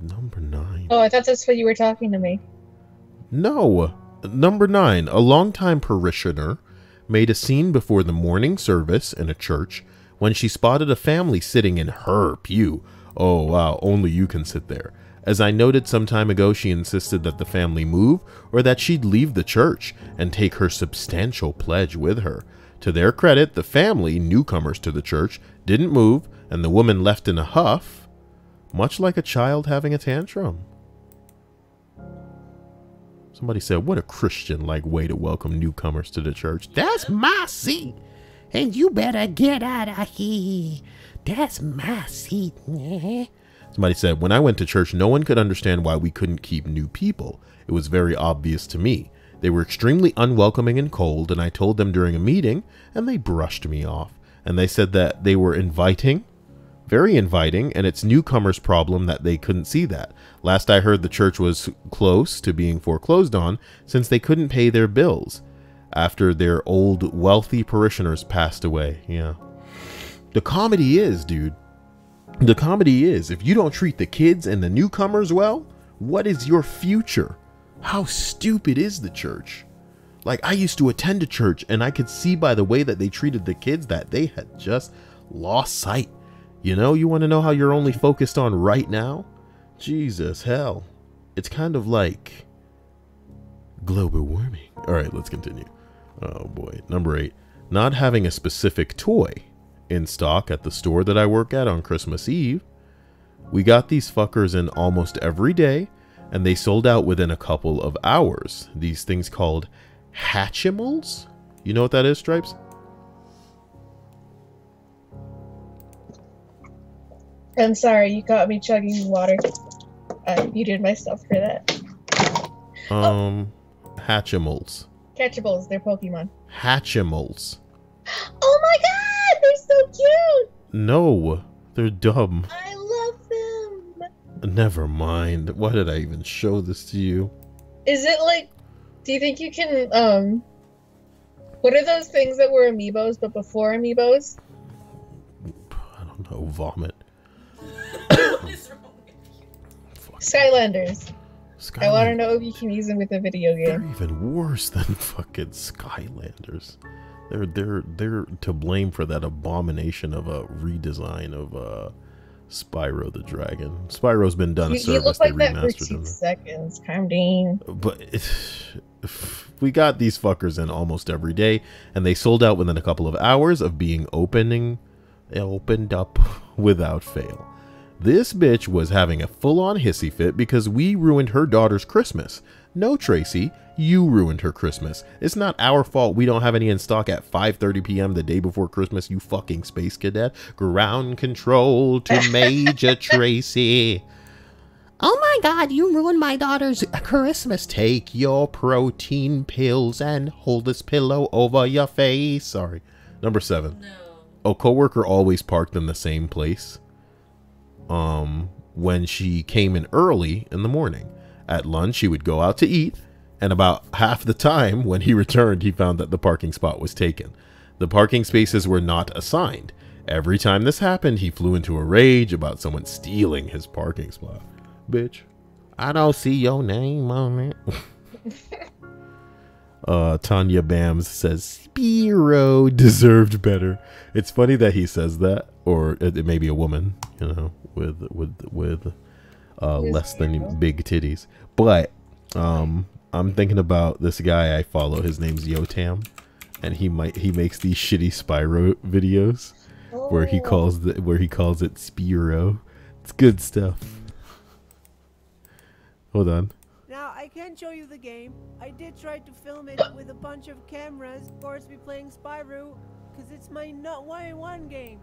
Number 9. Oh, I thought that's what you were talking to me. No. Number 9. A longtime parishioner made a scene before the morning service in a church when she spotted a family sitting in her pew. Oh, wow. Only you can sit there. As I noted some time ago, she insisted that the family move or that she'd leave the church and take her substantial pledge with her. To their credit, the family, newcomers to the church, didn't move, and the woman left in a huff, much like a child having a tantrum. Somebody said, what a Christian-like way to welcome newcomers to the church. That's my seat, and you better get out of here. That's my seat. Somebody said, when I went to church, no one could understand why we couldn't keep new people. It was very obvious to me. They were extremely unwelcoming and cold, and I told them during a meeting, and they brushed me off. And they said that they were inviting, very inviting, and it's newcomers' problem that they couldn't see that. Last I heard, the church was close to being foreclosed on since they couldn't pay their bills after their old wealthy parishioners passed away. Yeah. The comedy is, dude. The comedy is, if you don't treat the kids and the newcomers well, what is your future? How stupid is the church? Like, I used to attend a church, and I could see by the way that they treated the kids that they had just lost sight. You know, you want to know how you're only focused on right now? Jesus, hell. It's kind of like global warming. All right, let's continue. Oh, boy. Number 8. Not having a specific toy in stock at the store that I work at on Christmas Eve. We got these fuckers in almost every day, and they sold out within a couple of hours. These things called Hatchimals? You know what that is, Stripes? I'm sorry, you caught me chugging water. I muted myself for that. Hatchimals. Catchables, they're Pokemon. Hatchimals. Oh my god, they're so cute! No, they're dumb. I love them! Never mind. Why did I even show this to you? Is it like, do you think you can, what are those things that were amiibos but before amiibos? I don't know, vomit. What is wrong with you? Skylanders. I want to Skylanders. know if you can use them with a video They're game. even worse than fucking Skylanders. They're to blame for that abomination of a redesign of Spyro the Dragon. Spyro's been done a You service. look like they that for remastered 2 him. seconds. Calm down. But we got these fuckers in almost every day, and they sold out within a couple of hours of being opened up without fail. This bitch was having a full-on hissy fit because we ruined her daughter's Christmas. No, Tracy, you ruined her Christmas. It's not our fault we don't have any in stock at 5:30 p.m. the day before Christmas, you fucking space cadet. Ground control to Major Tracy. Oh my god, you ruined my daughter's Christmas. Take your protein pills and hold this pillow over your face. Sorry. Number 7. No. A coworker always parked in the same place when she came in early in the morning. At lunch, he would go out to eat, and about half the time when he returned, he found that the parking spot was taken. The parking spaces were not assigned. Every time this happened, he flew into a rage about someone stealing his parking spot. Bitch, I don't see your name on it. Tanya Bams says Spiro deserved better. It's funny that he says that, or it may be a woman, you know, with less than big titties. But I'm thinking about this guy I follow. His name's Yotam, and he makes these shitty Spyro videos where he calls it Spiro. It's good stuff. Hold on. Now, I can't show you the game. I did try to film it with a bunch of cameras. Of course, we're playing Spyro, because it's my not one game.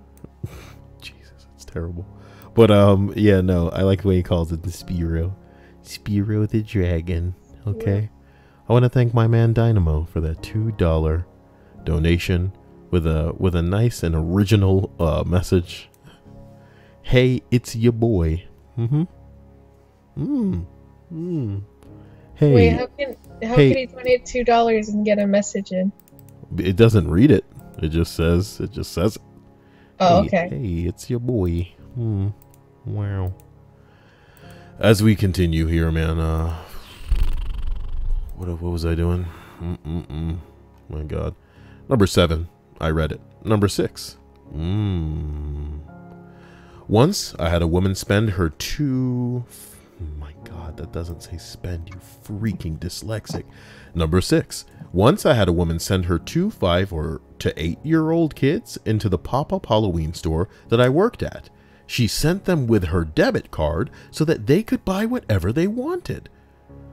Jesus, it's terrible. But, yeah, no, I like the way he calls it the Spiro. Spiro the Dragon. Okay. Yeah. I want to thank my man Dynamo for that $2 donation with a nice and original message. Hey, it's your boy. Hey. Wait, how can he donate $2 and get a message in? It doesn't read it. It just says it. Oh, hey, okay. Hey, it's your boy. Wow. As we continue here, man. What was I doing? My God. Number 7. I read it. Number 6. Once I had a woman spend her my God, that doesn't say spend, you freaking dyslexic. Number 6. Once I had a woman send her 2, 5, or to 8-year-old kids into the pop-up Halloween store that I worked at. She sent them with her debit card so that they could buy whatever they wanted.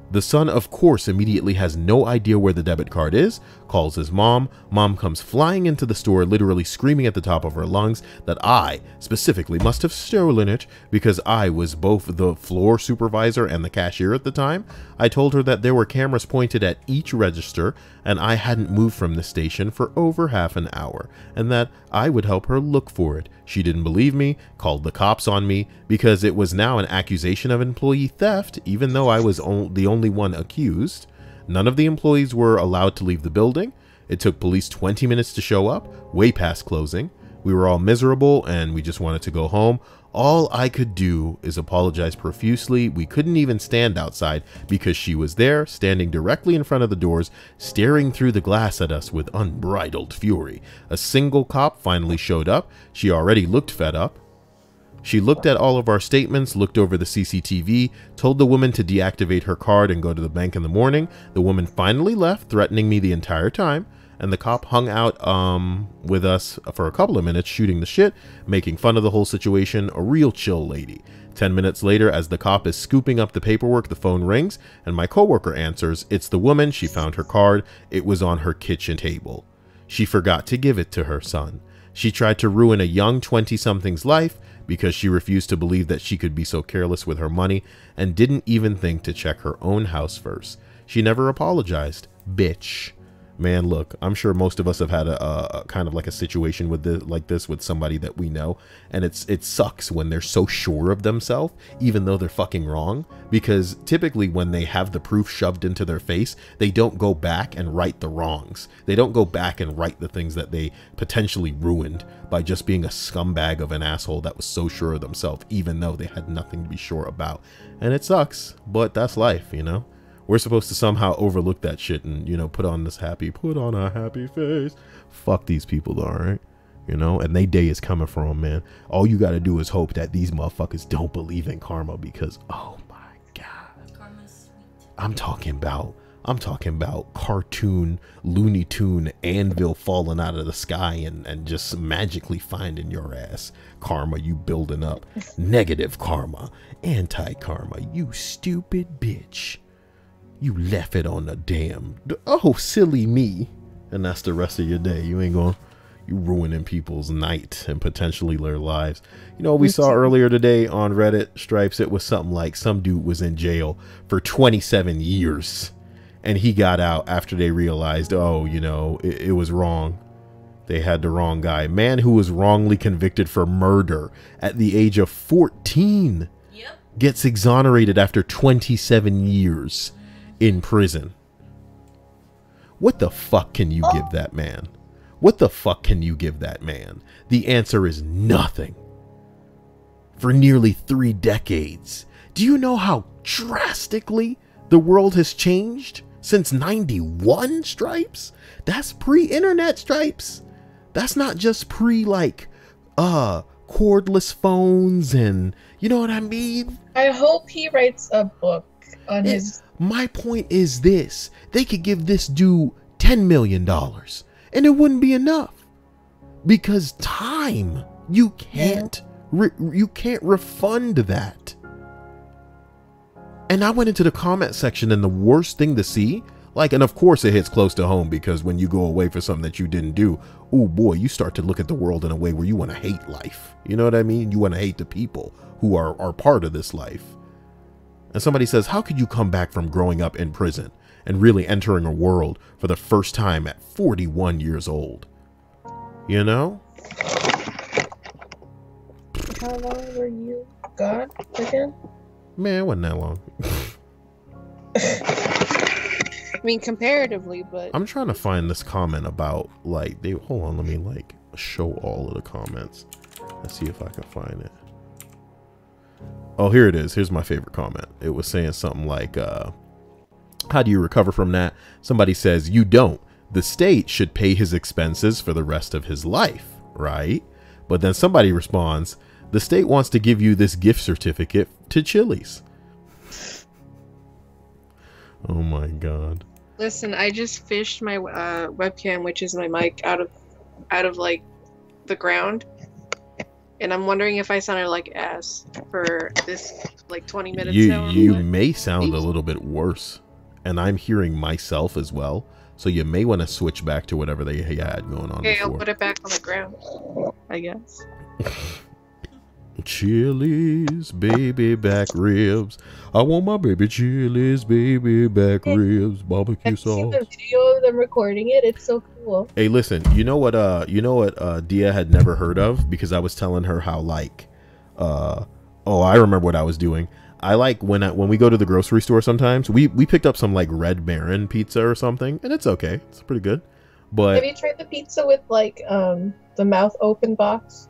The son, of course, immediately has no idea where the debit card is, calls his mom. Mom comes flying into the store, literally screaming at the top of her lungs that I, specifically, must have stolen it because I was both the floor supervisor and the cashier at the time. I told her that there were cameras pointed at each register and I hadn't moved from the station for over half an hour and that I would help her look for it. She didn't believe me, called the cops on me because it was now an accusation of employee theft, even though I was the only one accused. None of the employees were allowed to leave the building. It took police 20 minutes to show up, way past closing. We were all miserable and we just wanted to go home. All I could do is apologize profusely. We couldn't even stand outside because she was there, standing directly in front of the doors, staring through the glass at us with unbridled fury. A single cop finally showed up. She already looked fed up. She looked at all of our statements, looked over the CCTV, told the woman to deactivate her card and go to the bank in the morning. The woman finally left, threatening me the entire time. And the cop hung out with us for a couple of minutes, shooting the shit, making fun of the whole situation. A real chill lady. 10 minutes later, as the cop is scooping up the paperwork, the phone rings, and my coworker answers. It's the woman. She found her card. It was on her kitchen table. She forgot to give it to her son. She tried to ruin a young 20-something's life because she refused to believe that she could be so careless with her money and didn't even think to check her own house first. She never apologized. Bitch. Man, look, I'm sure most of us have had a kind of like a situation with this with somebody that we know, and it sucks when they're so sure of themselves, even though they're fucking wrong, because typically when they have the proof shoved into their face, they don't go back and right the wrongs. They don't go back and right the things that they potentially ruined by just being a scumbag of an asshole that was so sure of themselves, even though they had nothing to be sure about. And it sucks, but that's life, you know? We're supposed to somehow overlook that shit and, you know, put on a happy face. Fuck these people, all right? You know, and they day is coming for them, man. All you got to do is hope that these motherfuckers don't believe in karma because, oh my God. Karma's sweet. I'm talking about cartoon, Looney Tune, anvil falling out of the sky and just magically finding your ass. Karma, you building up. Negative karma. Anti-karma, you stupid bitch. You left it on the damn. Oh, silly me. And that's the rest of your day. You ruining people's night and potentially their lives. You know, we saw earlier today on Reddit, Stripes, it was something like some dude was in jail for 27 years. And he got out after they realized, oh, you know, it was wrong. They had the wrong guy. Man who was wrongly convicted for murder at the age of 14. Yep. gets exonerated after 27 years in prison. What the fuck can you give that man? What the fuck can you give that man? The answer is nothing. For nearly 3 decades. Do you know how drastically the world has changed since 91, Stripes? That's pre-internet, Stripes. That's not just pre-like cordless phones and you know what I mean? I hope he writes a book on his... My point is this. They could give this dude $10 million and it wouldn't be enough. Because time, you can't refund that. And I went into the comment section and the worst thing to see, like, and of course it hits close to home because when you go away for something that you didn't do, oh boy, you start to look at the world in a way where you want to hate life. You know what I mean? You want to hate the people who are part of this life. And somebody says, how could you come back from growing up in prison and really entering a world for the first time at 41 years old? You know? How long were you gone again? Man, it wasn't that long. I mean, comparatively, but... I'm trying to find this comment about, like, hold on, let me, like, show all of the comments. Let's see if I can find it. Oh, here it is. Here's my favorite comment. It was saying something like, how do you recover from that? Somebody says, you don't. The state should pay his expenses for the rest of his life, right? But then somebody responds, the state wants to give you this gift certificate to Chili's. Oh my God. Listen, I just fished my webcam, which is my mic, out of like the ground. And I'm wondering if I sounded like ass for this like 20 minutes now. You may sound a little bit worse. And I'm hearing myself as well. So you may want to switch back to whatever they had going on Okay, before. I'll put it back on the ground, I guess. Chili's baby back ribs. I want my baby Chili's baby back ribs. Barbecue Have you seen sauce. the video of them recording it? It's so cool. Hey, listen, you know what Dia had never heard of, because I was telling her how, like, oh, I remember what I was doing. I like when we go to the grocery store sometimes, we picked up some like Red Baron pizza or something, and it's okay. It's pretty good. But have you tried the pizza with like the mouth open box?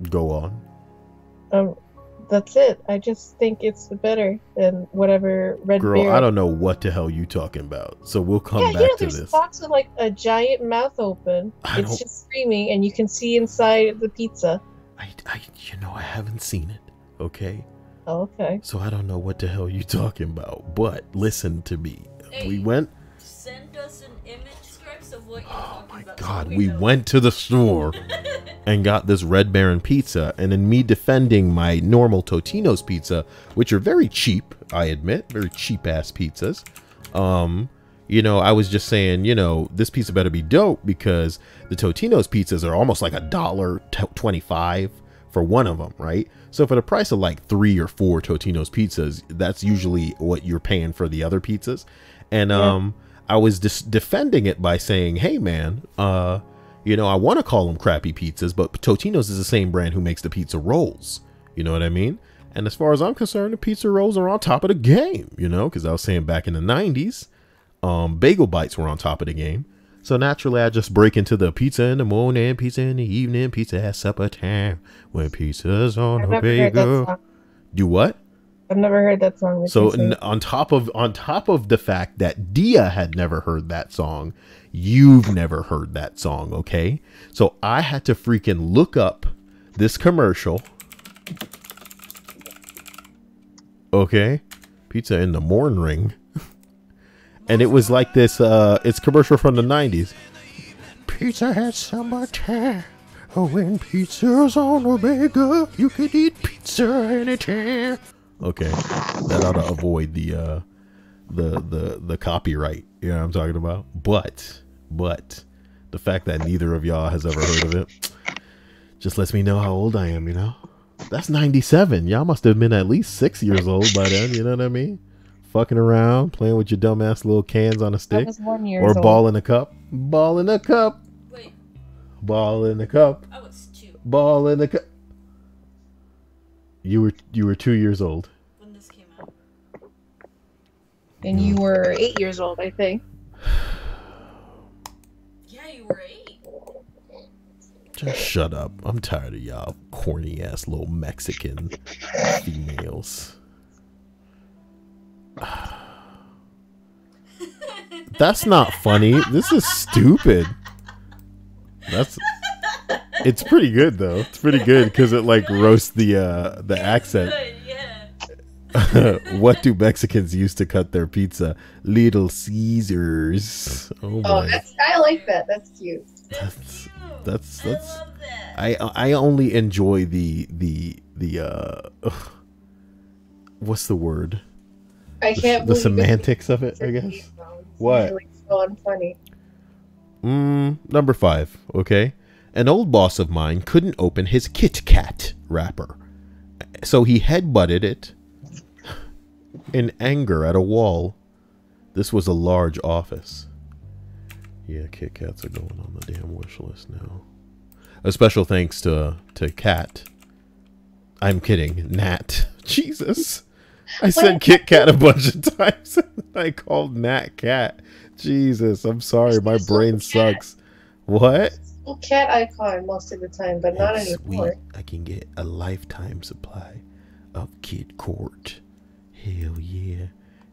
Go on. That's it. I just think it's better than whatever Red Girl, Baron. I don't know what the hell you talking about. So we'll come back to there's this. a box with like a giant mouth open. It's just screaming, and you can see inside the pizza. I haven't seen it. Okay. Oh, okay. So I don't know what the hell you talking about. But listen to me. Hey, we went. Send us an image, Stripes, of what you're talking about. God, so we know. went to the store and got this Red Baron pizza, and in me defending my normal Totino's pizza, which are very cheap, I admit, very cheap ass pizzas. You know, I was just saying, you know, this pizza better be dope because the Totino's pizzas are almost like $1.25 for one of them, right? So for the price of like 3 or 4 Totino's pizzas, that's usually what you're paying for the other pizzas. And I was just defending it by saying, hey man, you know, I want to call them crappy pizzas, but Totino's is the same brand who makes the pizza rolls. You know what I mean? And as far as I'm concerned, the pizza rolls are on top of the game, you know, because I was saying back in the 90s, bagel bites were on top of the game. So naturally, I just break into the pizza in the morning, pizza in the evening, pizza at supper time, when pizza's on a bagel. Do what? I've never heard that song. So on top of the fact that Dia had never heard that song, you've never heard that song, okay? So I had to freaking look up this commercial. Okay, pizza in the morning. And it was like this, it's commercial from the 90s. Pizza at summertime. Oh, when pizza's on a bagel, you can eat pizza anytime. Okay, that ought to avoid the copyright. You know what I'm talking about? But the fact that neither of y'all has ever heard of it just lets me know how old I am, you know? That's 97. Y'all must have been at least 6 years old by then, you know what I mean? Fucking around, playing with your dumbass little cans on a stick. I was 1 year or old. ball in a cup. Ball in a cup. Wait, Ball in a cup. I was 2. Ball in a cup. You were 2 years old when this came out. And you were 8 years old, I think. Yeah, you were 8. Just shut up. I'm tired of y'all corny ass little Mexican females. That's not funny. This is stupid. It's pretty good though. It's pretty good because it like roasts the accent. Good, yeah. What do Mexicans use to cut their pizza? Little Caesars. Oh Oh, my. I like that. That's cute. That's I love that. I only enjoy the what's the word? I can't The believe semantics of it, I guess. What? Really so unfunny. Number 5, okay? An old boss of mine couldn't open his Kit Kat wrapper, so he headbutted it in anger at a wall. This was a large office. Yeah, Kit Kats are going on the damn wish list now. A special thanks to Kat. I'm kidding, Nat. Jesus. I said Kit Kat a bunch of times. I called Nat Cat. Jesus, I'm sorry. My brain sucks. What? Well, cat icon most of the time, but not It's anymore. sweet. I can get a lifetime supply of Kit Court. Hell yeah.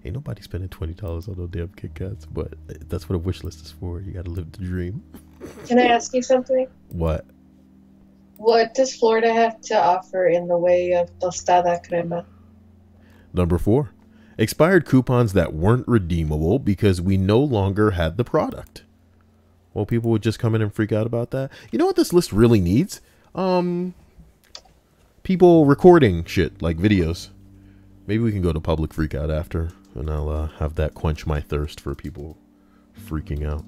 Ain't nobody spending $20 on no damn Kit Kats, but that's what a wish list is for. You gotta live the dream. Can I ask you something? What? What does Florida have to offer in the way of tostada crema? Number 4. Expired coupons that weren't redeemable because we no longer had the product. Well, people would just come in and freak out about that. You know what this list really needs? People recording shit, like videos. Maybe we can go to public freak out after, and I'll have that quench my thirst for people freaking out.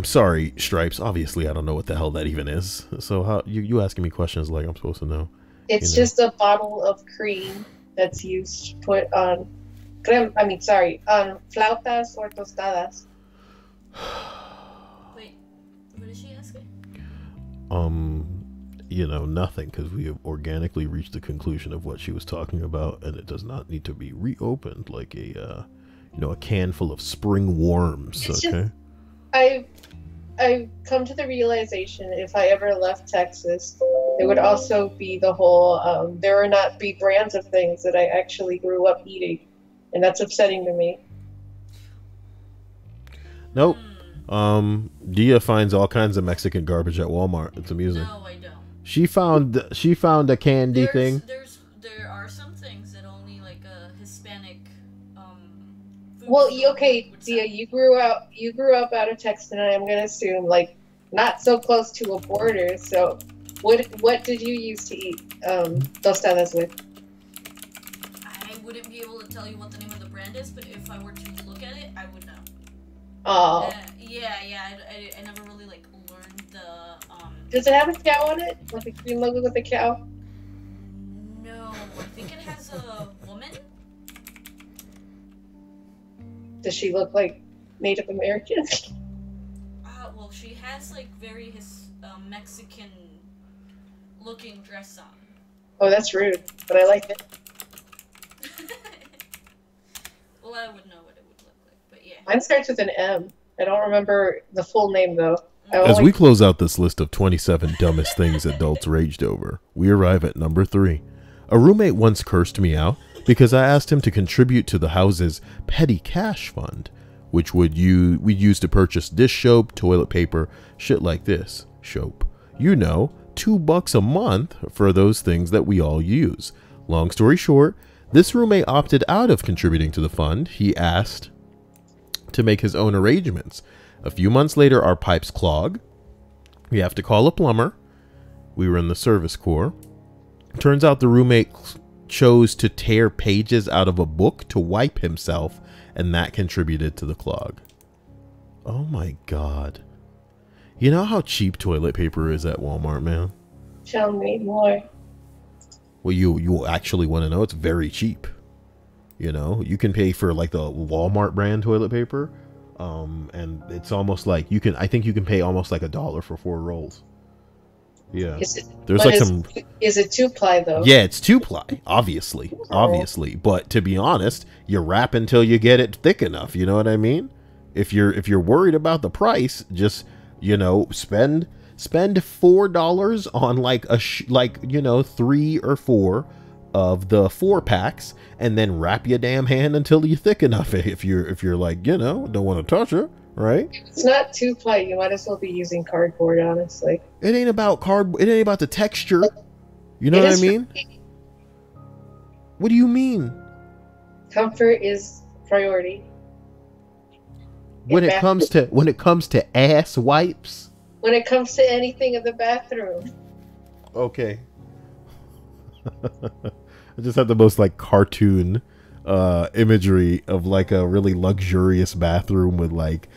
Sorry, Stripes. Obviously, I don't know what the hell that even is. So how you asking me questions like I'm supposed to know? It's You know. just a bottle of cream that's used to put on on flautas or tostadas. Wait, what is she asking? Nothing, because we have organically reached the conclusion of what she was talking about, and it does not need to be reopened like a can full of spring worms. It's Okay. I've come to the realization if I ever left Texas, it would also be the whole there would not be brands of things that I actually grew up eating, and that's upsetting to me. Nope. Dia finds all kinds of Mexican garbage at Walmart. It's amusing. No, I don't. She found a candy thing. There are some things that only like a Hispanic food Well, store okay, would Dia, sell. you grew up out of Texas, and I'm gonna assume like not so close to a border. So, what did you use to eat tostadas with? I wouldn't be able to tell you what the name of the brand is, but if I were to look at it, I would know. Oh, I never really like learned the does it have a cow on it? Like a green logo with a cow? No, I think it has a woman. Does she look like Native American? Well, she has like very Mexican looking dress on. Oh, that's rude, but I like it. Well, I would know what it would look like, but yeah. Mine starts with an M. I don't remember the full name though. As we close out this list of 27 dumbest things adults raged over, we arrive at number 3. A roommate once cursed me out because I asked him to contribute to the house's petty cash fund, which we'd use to purchase dish soap, toilet paper, shit like this. Soap. $2 a month for those things that we all use. Long story short, this roommate opted out of contributing to the fund. He asked to make his own arrangements. A few months later, our pipes clog. We have to call a plumber. We were in the service corps. Turns out the roommate chose to tear pages out of a book to wipe himself, and that contributed to the clog. Oh my god. You know how cheap toilet paper is at Walmart, man? Tell me more. Well, you actually want to know? It's very cheap. You can pay for like the Walmart brand toilet paper. And it's almost like I think you can pay almost like $1 for 4 rolls. Yeah. Is it, There's but like some. Is it 2-ply though? Yeah, it's 2-ply, obviously. Obviously. But to be honest, you wrap until you get it thick enough, you know what I mean? If you're worried about the price, just, you know, spend $4 on like you know, 3 or 4 of the 4-packs, and then wrap your damn hand until you're thick enough. If you're like, you know, don't want to touch it, right? It's not 2-ply. You might as well be using cardboard, honestly. It ain't about it ain't about the texture. You know what I mean? What do you mean? Comfort is priority. When it comes to ass wipes? When it comes to anything in the bathroom. Okay. I just had the most like cartoon imagery of like a really luxurious bathroom with like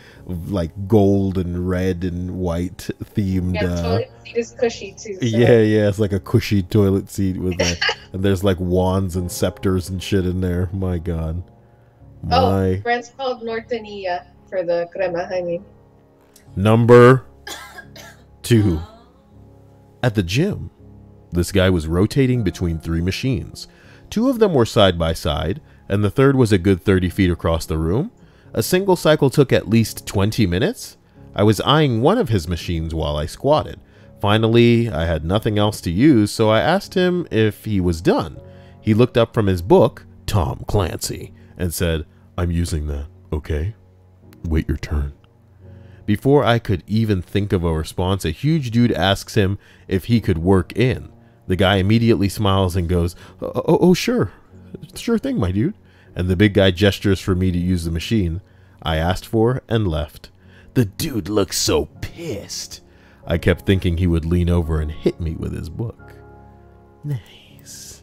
gold and red and white themed. Yeah, toilet seat is cushy too. So. Yeah, it's like a cushy toilet seat with and there's like wands and scepters and shit in there. My God. Oh, friends called Nortania for the crema, I mean. Number 2. At the gym, this guy was rotating between 3 machines. 2 of them were side by side, and the third was a good 30 feet across the room. A single cycle took at least 20 minutes. I was eyeing one of his machines while I squatted. Finally, I had nothing else to use, so I asked him if he was done. He looked up from his book, Tom Clancy, and said, "I'm using that, okay? Wait your turn." Before I could even think of a response, a huge dude asks him if he could work in. The guy immediately smiles and goes, oh, sure. Sure thing, my dude. And the big guy gestures for me to use the machine I asked for and left. The dude looks so pissed. I kept thinking he would lean over and hit me with his book. Nice.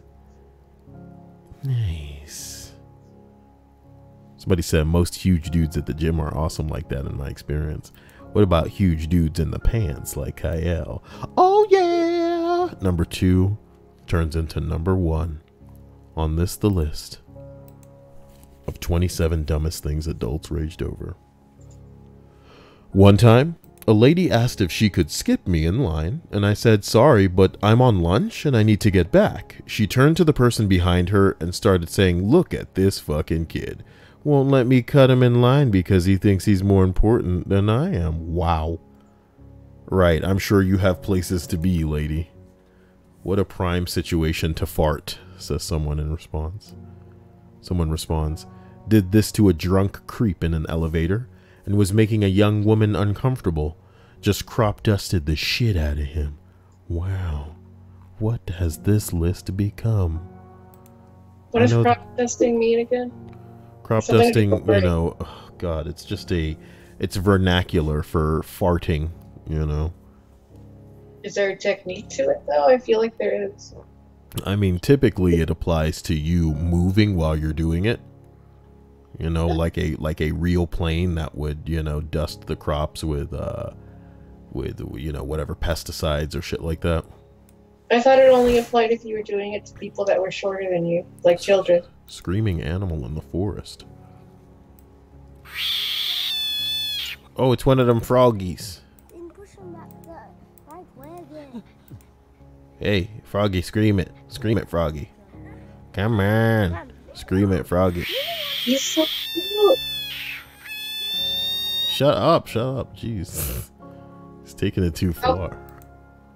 Nice. Somebody said most huge dudes at the gym are awesome like that in my experience. What about huge dudes in the pants like Kyle? Oh yeah! Number 2 turns into number 1 on the list of 27 dumbest things adults raged over. One time, a lady asked if she could skip me in line, and I said, sorry, but I'm on lunch and I need to get back. She turned to the person behind her and started saying, look at this fucking kid. Won't let me cut him in line because he thinks he's more important than I am. Wow. Right, I'm sure you have places to be, lady. What a prime situation to fart, says someone in response. Someone responds, did this to a drunk creep in an elevator and was making a young woman uncomfortable. Just crop dusted the shit out of him. Wow. What has this list become? What does crop dusting mean again? Crop dusting, you know, oh God, it's just it's vernacular for farting, you know. Is there a technique to it though? I feel like there is. I mean, typically it applies to you moving while you're doing it. You know, like a real plane that would, you know, dust the crops with you know, whatever pesticides or shit like that. I thought it only applied if you were doing it to people that were shorter than you, like children. Screaming animal in the forest. Oh, it's one of them froggies. Hey, Froggy, scream it. Scream it, Froggy. Come on. Scream it, Froggy. He's so cute. Shut up, jeez. He's taking it too far.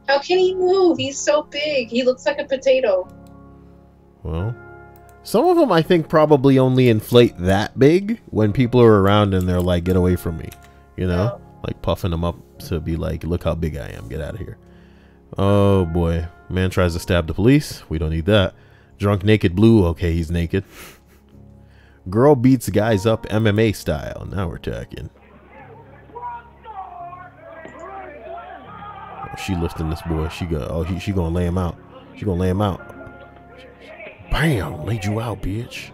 How can he move? He's so big. He looks like a potato. Well, some of them I think probably only inflate that big when people are around and they're like, get away from me. You know? Like puffing them up to be like, look how big I am. Get out of here. Oh boy. Man tries to stab the police. We don't need that. Drunk naked blue. Okay, he's naked. Girl beats guys up MMA style. Now we're talking. Oh, she lifting this boy. She gonna lay him out. She gonna lay him out. Bam! Laid you out, bitch.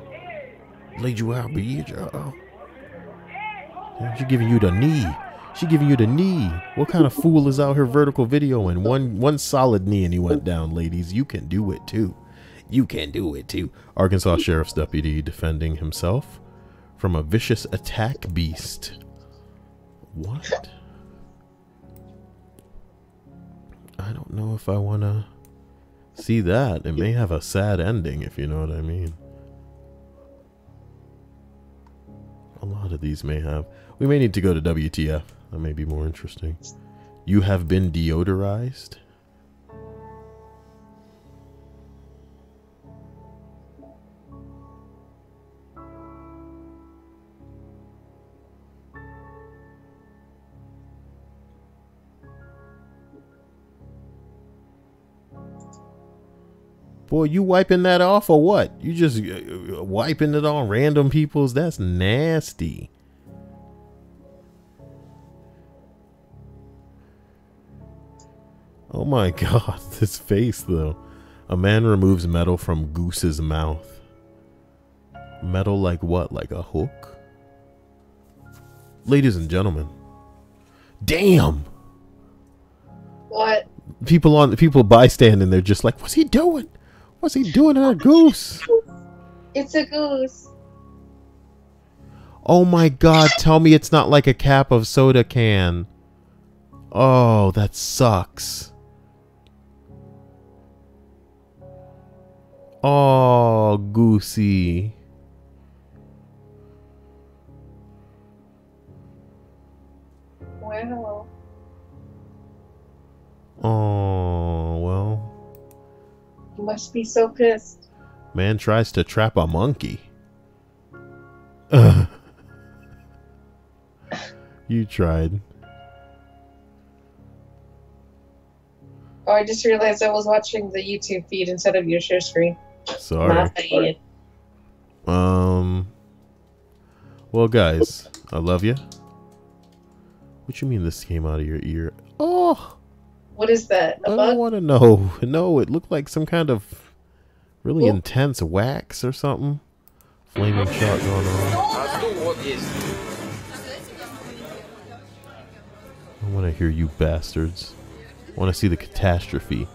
Laid you out, bitch. Uh-oh. She giving you the knee. She giving you the knee. What kind of fool is out here vertical videoing? One solid knee and he went down, ladies. You can do it too. You can do it too. Arkansas Sheriff's deputy defending himself from a vicious attack beast. What? I don't know if I want to see that. It may have a sad ending, if you know what I mean. A lot of these may have. We may need to go to WTF. That may be more interesting. You have been deodorized? Boy, you wiping that off or what? You just wiping it on random people's? That's nasty. Oh my god, this face though. A man removes metal from Goose's mouth. Metal like what? Like a hook? Ladies and gentlemen. Damn! What? People bystanding, they're just like, what's he doing? What's he doing to our goose? It's a goose. Oh my god, tell me it's not like a cap of soda can. Oh, that sucks. Oh, Goosey. Wow. Oh, well. You must be so pissed. Man tries to trap a monkey. You tried. Oh, I just realized I was watching the YouTube feed instead of your share screen. Sorry. Well, guys, I love you. What you mean this came out of your ear? Oh! What is that? A I bug? don't want to know. No, it looked like some kind of really intense wax or something. Flaming shot going on. I want to hear you bastards. I want to see the catastrophe.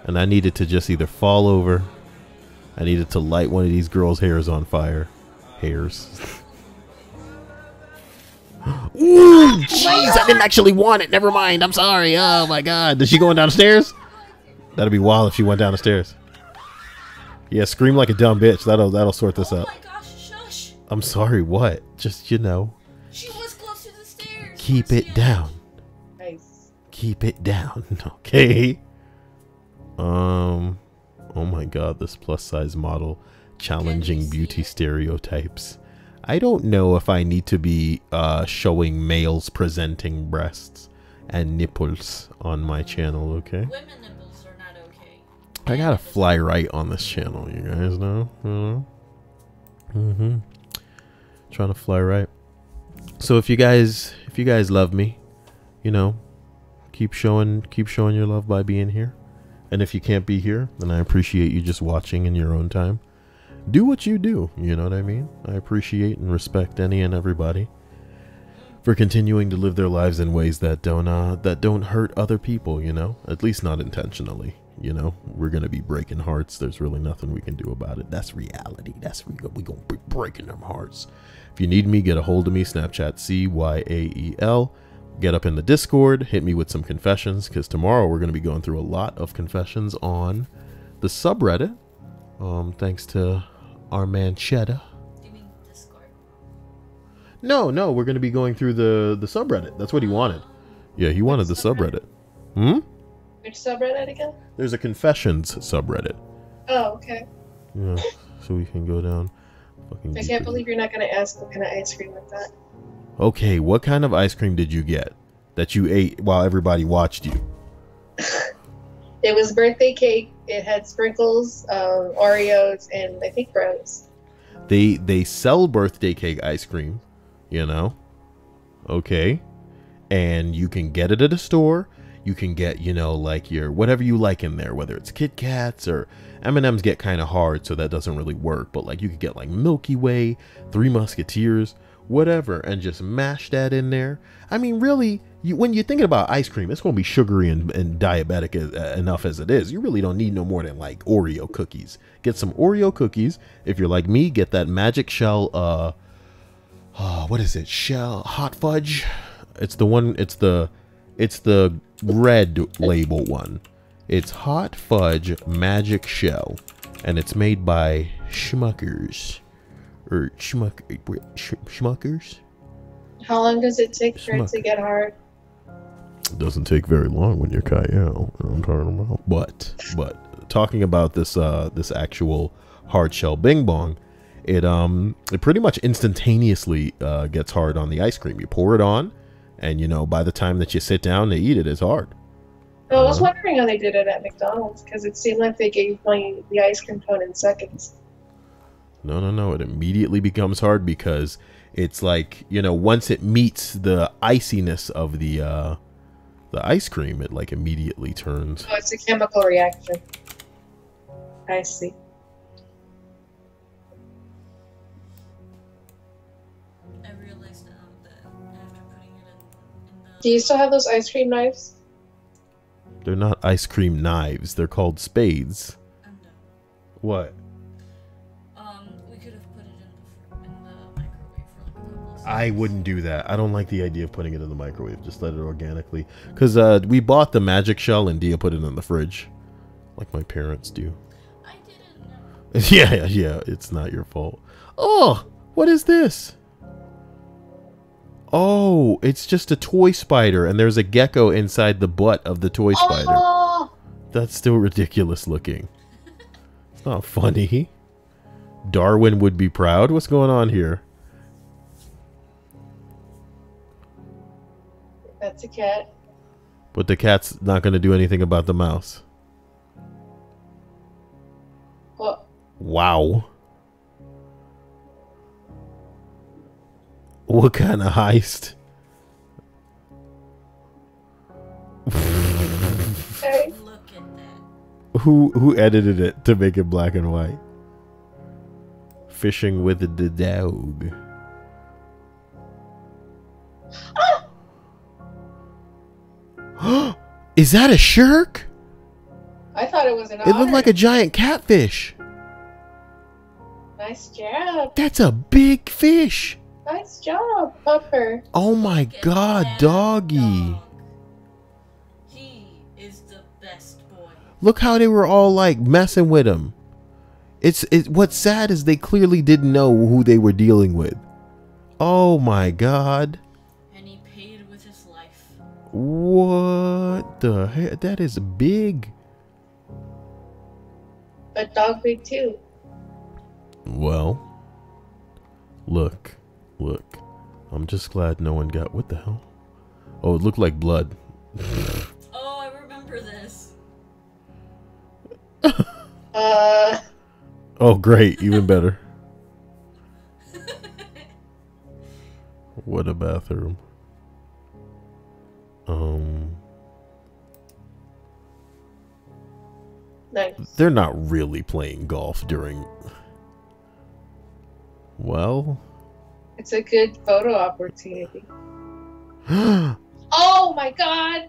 And I needed to just either fall over. I needed to light one of these girls' hairs on fire. Hairs. Ooh, jeez, I didn't actually want it. Never mind. I'm sorry. Oh my god. Is she going downstairs? That'd be wild if she went down the stairs. Yeah, scream like a dumb bitch. That'll sort this out. Oh my gosh, shush. I'm sorry, what? Just, you know. She was close to the stairs. Keep it down. Nice. Keep it down. Okay. Oh my god, this plus size model challenging beauty stereotypes. I don't know if I need to be showing males presenting breasts and nipples on my channel, okay? Women nipples are not okay. I gotta fly right on this channel, you guys know? Trying to fly right. So if you guys love me, you know, keep showing your love by being here. And if you can't be here, then I appreciate you just watching in your own time. Do what you do, you know what I mean? I appreciate and respect any and everybody for continuing to live their lives in ways that don't hurt other people, you know? At least not intentionally, you know? We're gonna be breaking hearts. There's really nothing we can do about it. That's reality. We gonna be breaking them hearts. If you need me, get a hold of me. Snapchat CYAEL. Get up in the Discord. Hit me with some confessions, because tomorrow we're gonna be going through a lot of confessions on the subreddit. Thanks to our man Cheddar. Do you mean Discord? No, we're going to be going through the subreddit. That's what he wanted. Yeah, he wanted the subreddit. Which subreddit again? There's a confessions subreddit. Oh, okay. Yeah, so we can go down. I can't believe you're not going to ask what kind of ice cream I got. Okay, what kind of ice cream did you get that you ate while everybody watched you? It was birthday cake. It had sprinkles, Oreos, and I think brownies. They sell birthday cake ice cream, you know. Okay. And you can get it at a store. You can get, you know, like your whatever you like in there, whether it's Kit Kats or M&M's get kind of hard, so that doesn't really work. But like you could get like Milky Way, Three Musketeers, whatever, and just mash that in there. I mean, really, when you're thinking about ice cream, it's going to be sugary and diabetic enough as it is. You really don't need no more than like Oreo cookies. Get some Oreo cookies. If you're like me, get that Magic Shell, what is it? Shell Hot Fudge. It's the one, it's the red label one. It's Hot Fudge Magic Shell, and it's made by Schmuckers. Or Schmuckers? How long does it take for it to get hard? It doesn't take very long when you're Kyle. You know what I'm talking about. But talking about this this actual hard shell Bing Bong, it pretty much instantaneously gets hard on the ice cream. You pour it on, and you know by the time that you sit down to eat it, it's hard. I was wondering how they did it at McDonald's because it seemed like they gave the ice cream cone in seconds. No. It immediately becomes hard because it's like, you know, once it meets the iciness of the ice cream, it like immediately turns. Oh, it's a chemical reaction. I see. I realized that after putting it in the... Do you still have those ice cream knives? They're not ice cream knives. They're called spades. I'm done. What? We could have put it in the microwave for like a couple of seconds. I wouldn't do that. I don't like the idea of putting it in the microwave. Just let it organically. Because we bought the magic shell and Dia put it in the fridge. Like my parents do. I didn't know. Yeah. It's not your fault. Oh, what is this? Oh, it's just a toy spider, and there's a gecko inside the butt of the toy spider. Oh! That's still ridiculous looking. It's not funny. Darwin would be proud. What's going on here? That's a cat. But the cat's not going to do anything about the mouse. What? Wow. What kind of heist? Okay. Look at that. Who edited it to make it black and white? Fishing with the dog. Is that a shirk? I thought it was an It looked otter. like a giant catfish. Nice job. That's a big fish. Nice job, Pupper. Oh my Look at god, that doggy. dog. He is the best boy. Look how they were all like messing with him. What's sad is they clearly didn't know who they were dealing with. Oh my god. And he paid with his life. What the heck? That is big. But dog big too. Well, look. I'm just glad no one got... What the hell? Oh, it looked like blood. Oh, I remember this. Oh, great. Even better. What a bathroom. Nice. They're not really playing golf during... Well... It's a good photo opportunity. Oh my god!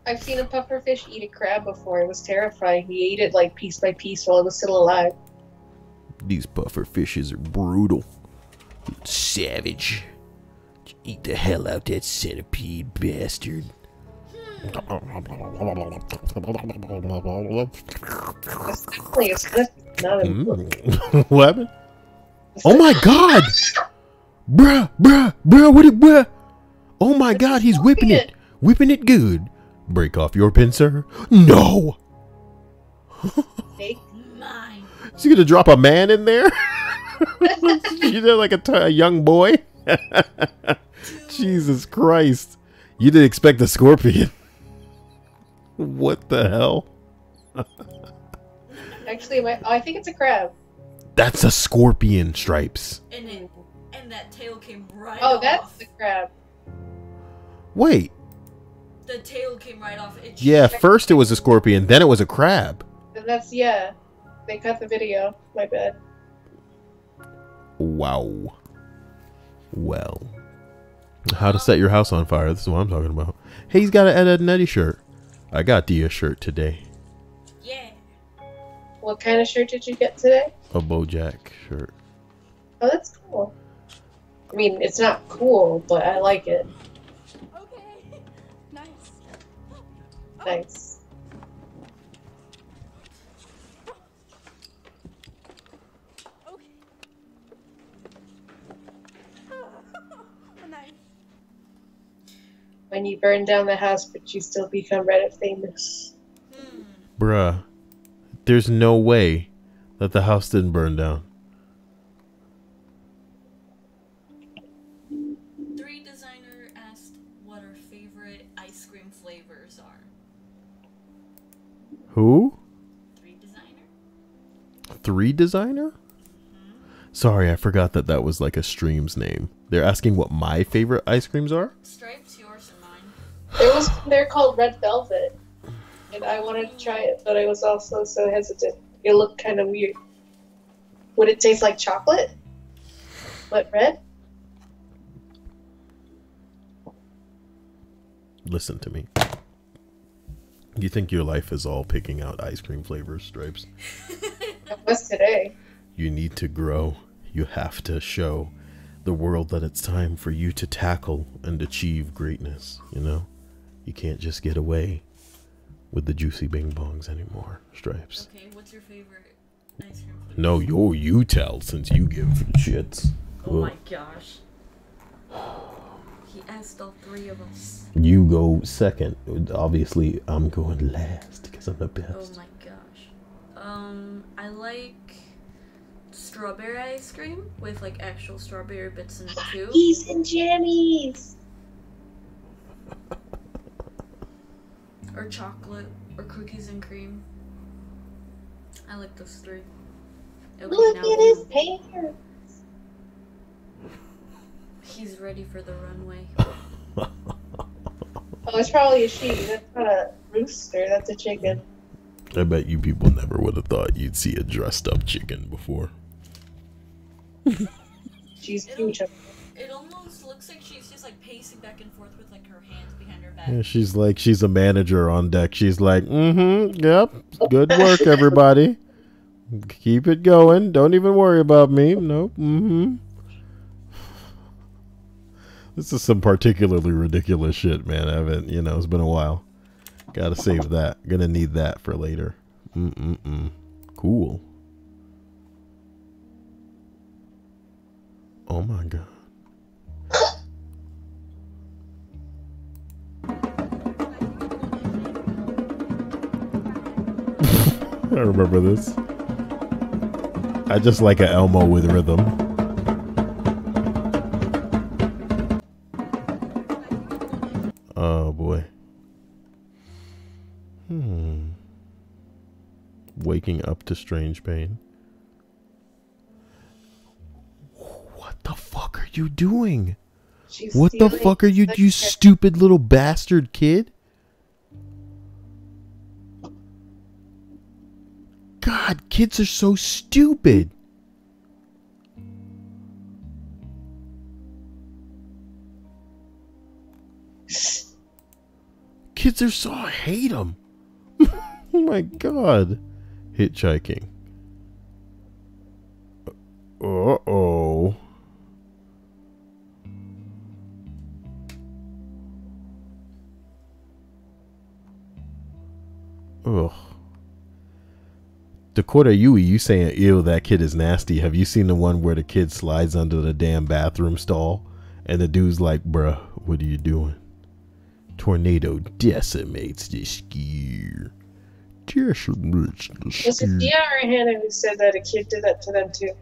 I've seen a pufferfish eat a crab before. It was terrifying. He ate it like piece by piece while it was still alive. These puffer fishes are brutal. Savage. Eat the hell out that centipede bastard. It's definitely a slip. Not a What happened? Oh my god! Bruh, what it, bruh? Oh my god, he's whipping it. Whipping it good. Break off your pin, sir. No! Fake. Mine. Is he gonna drop a man in there? You know, like a young boy? Jesus Christ. You didn't expect a scorpion. What the hell? Actually, I think it's a crab. That's a scorpion, Stripes. And that tail came right Oh, off. that's the crab. Wait. The tail came right off. It Yeah, first it was a scorpion, then it was a crab. And that's, yeah. They cut the video. My bad. Wow. Well. How to set your house on fire. This is what I'm talking about. Hey, he's got an Ed, Edd n Eddy shirt. I got Dia shirt today. Yeah. What kind of shirt did you get today? A Bojack shirt. Oh, that's cool. I mean, it's not cool, but I like it. Nice. Okay. Nice. When you burn down the house, but you still become Reddit famous. Bruh, there's no way that the house didn't burn down. 3 Designer asked what our favorite ice cream flavors are. Who? 3 Designer? 3 Designer? Sorry, I forgot that that was like a stream's name. They're asking what my favorite ice creams are? Stripes, yours and mine. They're called Red Velvet. And I wanted to try it, but I was also so hesitant. It looked kind of weird. Would it taste like chocolate? But red? Listen to me. You think your life is all picking out ice cream flavors, Stripes? It was today. You need to grow. You have to show the world that it's time for you to tackle and achieve greatness, you know? You can't just get away with the juicy bing bongs anymore, Stripes. Okay, what's your favorite ice cream flavor? No, you tell since you give shits. Oh my gosh. He asked all 3 of us. You go second. Obviously, I'm going last because I'm the best. Oh my gosh. I like strawberry ice cream with like actual strawberry bits in it too. Cookies and jammies! Or chocolate or cookies and cream. I like those 3. Okay, Look now at his pants! he's ready for the runway. Oh, it's probably a sheep. That's not a rooster. That's a chicken. I bet you people never would have thought you'd see a dressed up chicken before. She's huge. It almost looks like she's just like pacing back and forth with like her hands behind her back. Yeah, she's a manager on deck. She's like, yep, good work, everybody. Keep it going. Don't even worry about me. Nope. This is some particularly ridiculous shit, man. I haven't, it's been a while. Gotta save that. Gonna need that for later. Cool. Oh my god. I remember this. I just like a Elmo with rhythm. Oh boy. Waking up to strange pain. What the fuck are you doing? What the fuck are you, you stupid little bastard kid? God, kids are so stupid. Kids are so, I hate them. Oh my god. Hitchhiking. Uh-oh. Ugh. Dakota Yui, you saying, ew, that kid is nasty. Have you seen the one where the kid slides under the damn bathroom stall? And the dude's like, bruh, what are you doing? Tornado decimates this gear. Decimates the Was it Dia or Hannah who said that a kid did that to them too?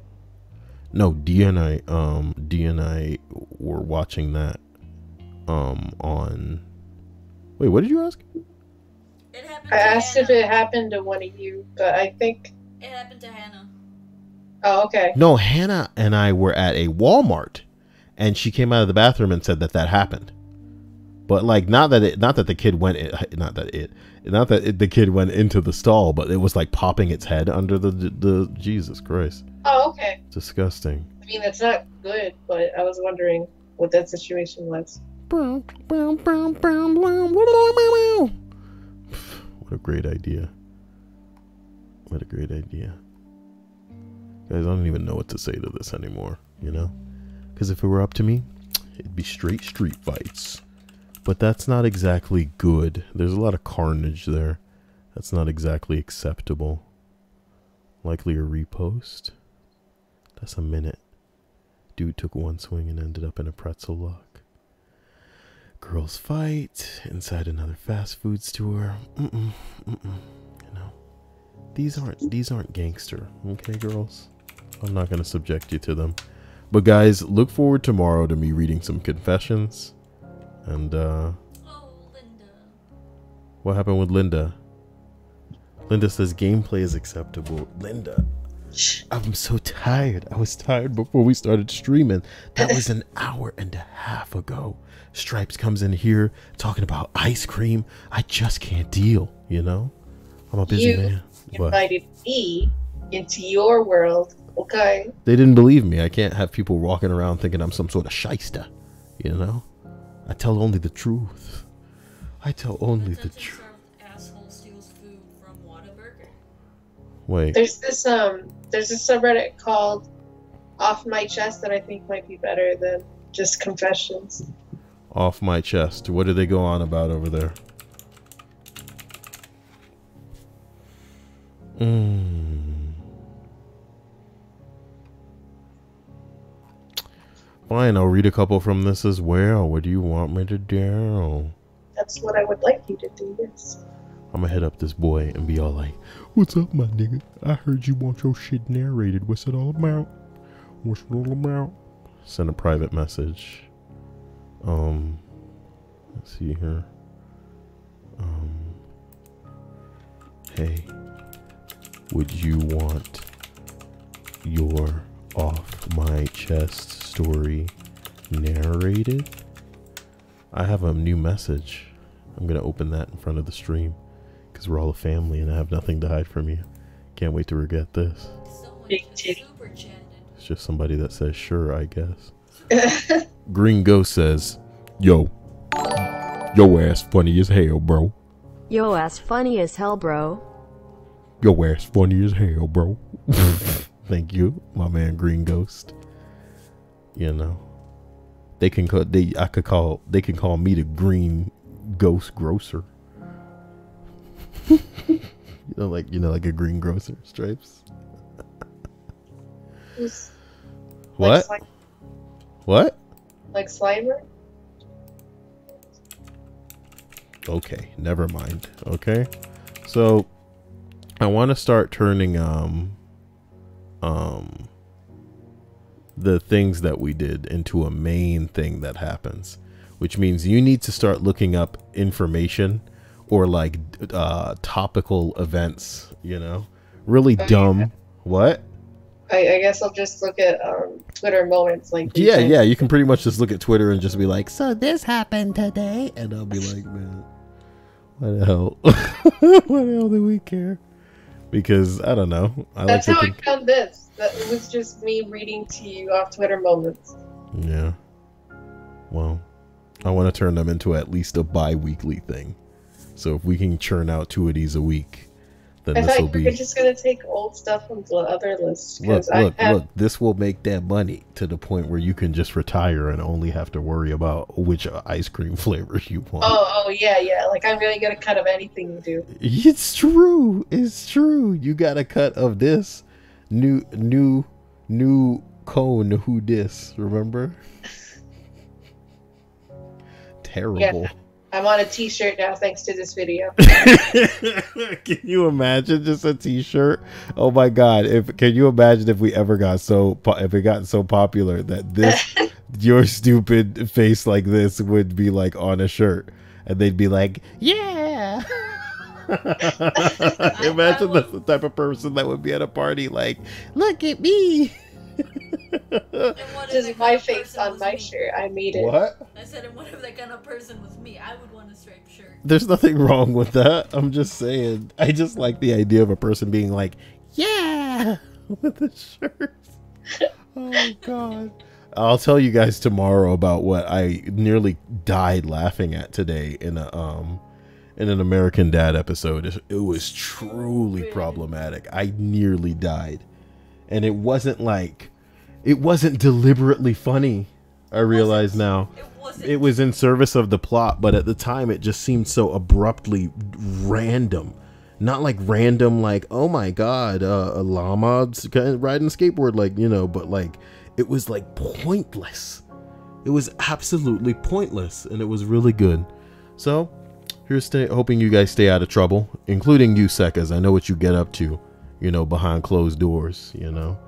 No, Dia and I were watching that on. Wait, what did you ask? It happened I to asked Hannah. if it happened to one of you, but I think. It happened to Hannah. Oh, okay. No, Hannah and I were at a Walmart, and she came out of the bathroom and said that happened. But like, not that the kid went, the kid went into the stall, but it was like popping its head under the Jesus Christ. Oh, okay. Disgusting. I mean, that's not good, but I was wondering what that situation was. What a great idea. What a great idea. Guys, I don't even know what to say to this anymore, Because if it were up to me, it'd be straight street fights. But that's not exactly good. There's a lot of carnage there. That's not exactly acceptable. Likely a repost. That's a minute. Dude took one swing and ended up in a pretzel lock. Girls fight inside another fast food store. You know, these aren't gangster, okay, girls? I'm not gonna subject you to them. But guys, look forward tomorrow to me reading some confessions. And Oh, Linda. what happened with Linda? Linda says gameplay is acceptable. Linda, I'm so tired. I was tired before we started streaming. That was an hour and a half ago. Stripes comes in here talking about ice cream. I just can't deal, you know? I'm a busy man. You invited me into your world, okay? They didn't believe me. I can't have people walking around thinking I'm some sort of shyster, you know? I tell only the truth. I tell only the truth. Asshole steals food from Whataburger. Wait. There's this subreddit called Off My Chest that I think might be better than just confessions. Off my chest. What do they go on about over there? Fine, I'll read a couple from this as well. What do you want me to do? That's what I would like you to do, yes. I'm gonna hit up this boy and be all like, "What's up, my nigga? I heard you want your shit narrated. What's it all about? What's it all about?" Send a private message. Let's see here. Hey, would you want your off my chest story narrated? I have a new message. I'm gonna open that in front of the stream because we're all a family and I have nothing to hide from you. Can't wait to regret this. Big titty. It's just somebody that says sure, I guess. Green Ghost says, yo ass funny as hell, bro. Yo ass funny as hell, bro. Yo ass funny as hell, bro. Thank you, my man Green Ghost. You know, they can call me the Green Ghost Grocer. you know, like a green grocer, Stripes. What? Like What? Like Slimer? Okay, never mind. Okay, so I want to start turning the things that we did into a main thing that happens, which means you need to start looking up information or like topical events, you know, really dumb. Yeah. What? I guess I'll just look at Twitter moments like Yeah, you can pretty much just look at Twitter and just be like, so this happened today, and I'll be like, man, what the hell? What the hell do we care? Because I don't know. That's how I found this. That it was just me reading to you off Twitter moments. Yeah. Well, I want to turn them into at least a bi-weekly thing. So if we can churn out 2 of these a week, then this will be. We're just gonna take old stuff from the other lists. Look! This will make that money to the point where you can just retire and only have to worry about which ice cream flavors you want. Oh yeah. Like I'm really gonna cut of anything you do. It's true. It's true. You got a cut of this new cone. Who dis? Remember? Terrible. Yeah. I'm on a t-shirt now thanks to this video. Can you imagine just a t-shirt? Oh my god. Can you imagine if we ever got so popular that this your stupid face like this would be like on a shirt and they'd be like, yeah. Imagine that's the type of person that would be at a party like, look at me. This is my face on my shirt. I made it. What? I said, and what if that kind of person was me? I would want a striped shirt. There's nothing wrong with that. I'm just saying. I just like the idea of a person being like, yeah, with the shirts. Oh god. I'll tell you guys tomorrow about what I nearly died laughing at today in an American Dad episode. It was truly problematic. I nearly died. And it wasn't deliberately funny. I realize now. It was it was in service of the plot, but at the time it just seemed so abruptly random. Not like random, like, oh my god, a llama riding a skateboard, like, you know, but like, it was like pointless. It was absolutely pointless, and it was really good. So, here's hoping you guys stay out of trouble, including you, Sekas. I know what you get up to, you know, behind closed doors, you know.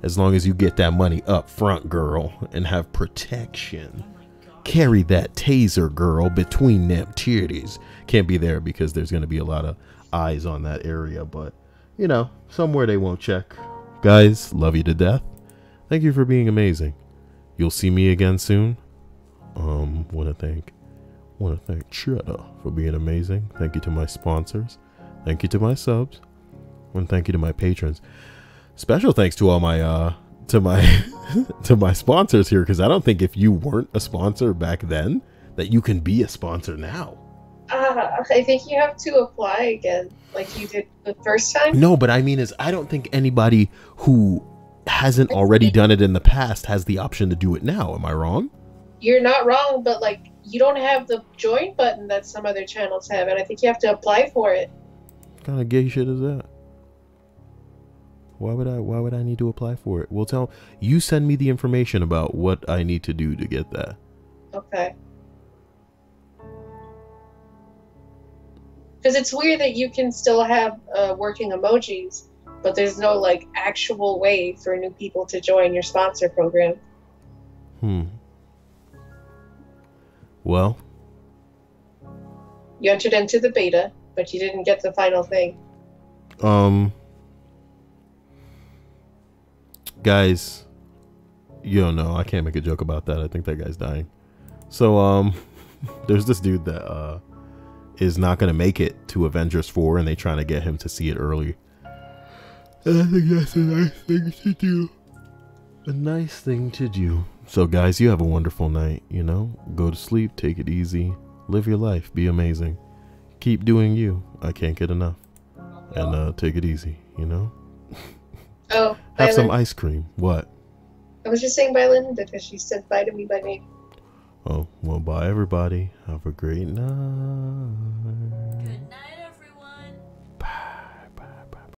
As long as you get that money up front, girl, and have protection. Carry that taser, girl, between them titties. Can't be there because there's going to be a lot of eyes on that area, but, you know, somewhere they won't check. Guys, love you to death. Thank you for being amazing. You'll see me again soon. Want to thank Cheddar for being amazing. Thank you to my sponsors. Thank you to my subs. And thank you to my patrons. Special thanks to all my to my sponsors here, because I don't think if you weren't a sponsor back then that you can be a sponsor now. I think you have to apply again, like you did the first time. No, but I mean is I don't think anybody who hasn't already done it in the past has the option to do it now. Am I wrong? You're not wrong, but like you don't have the join button that some other channels have, and I think you have to apply for it. What kind of gay shit is that? Why would I need to apply for it? Well, tell you, send me the information about what I need to do to get that. Okay. Because it's weird that you can still have working emojis, but there's no like actual way for new people to join your sponsor program. Well, you entered into the beta, but you didn't get the final thing. Guys, you don't know. I can't make a joke about that. I think that guy's dying. So, there's this dude that is not going to make it to Avengers 4, and they trying to get him to see it early. And I think that's a nice thing to do. A nice thing to do. So, guys, you have a wonderful night, you know? Go to sleep, take it easy, live your life, be amazing. Keep doing you. I can't get enough. And take it easy, you know? Oh, have some ice cream. What? I was just saying bye, Linda, because she said bye to me by name. Oh, well, bye, everybody. Have a great night. Good night,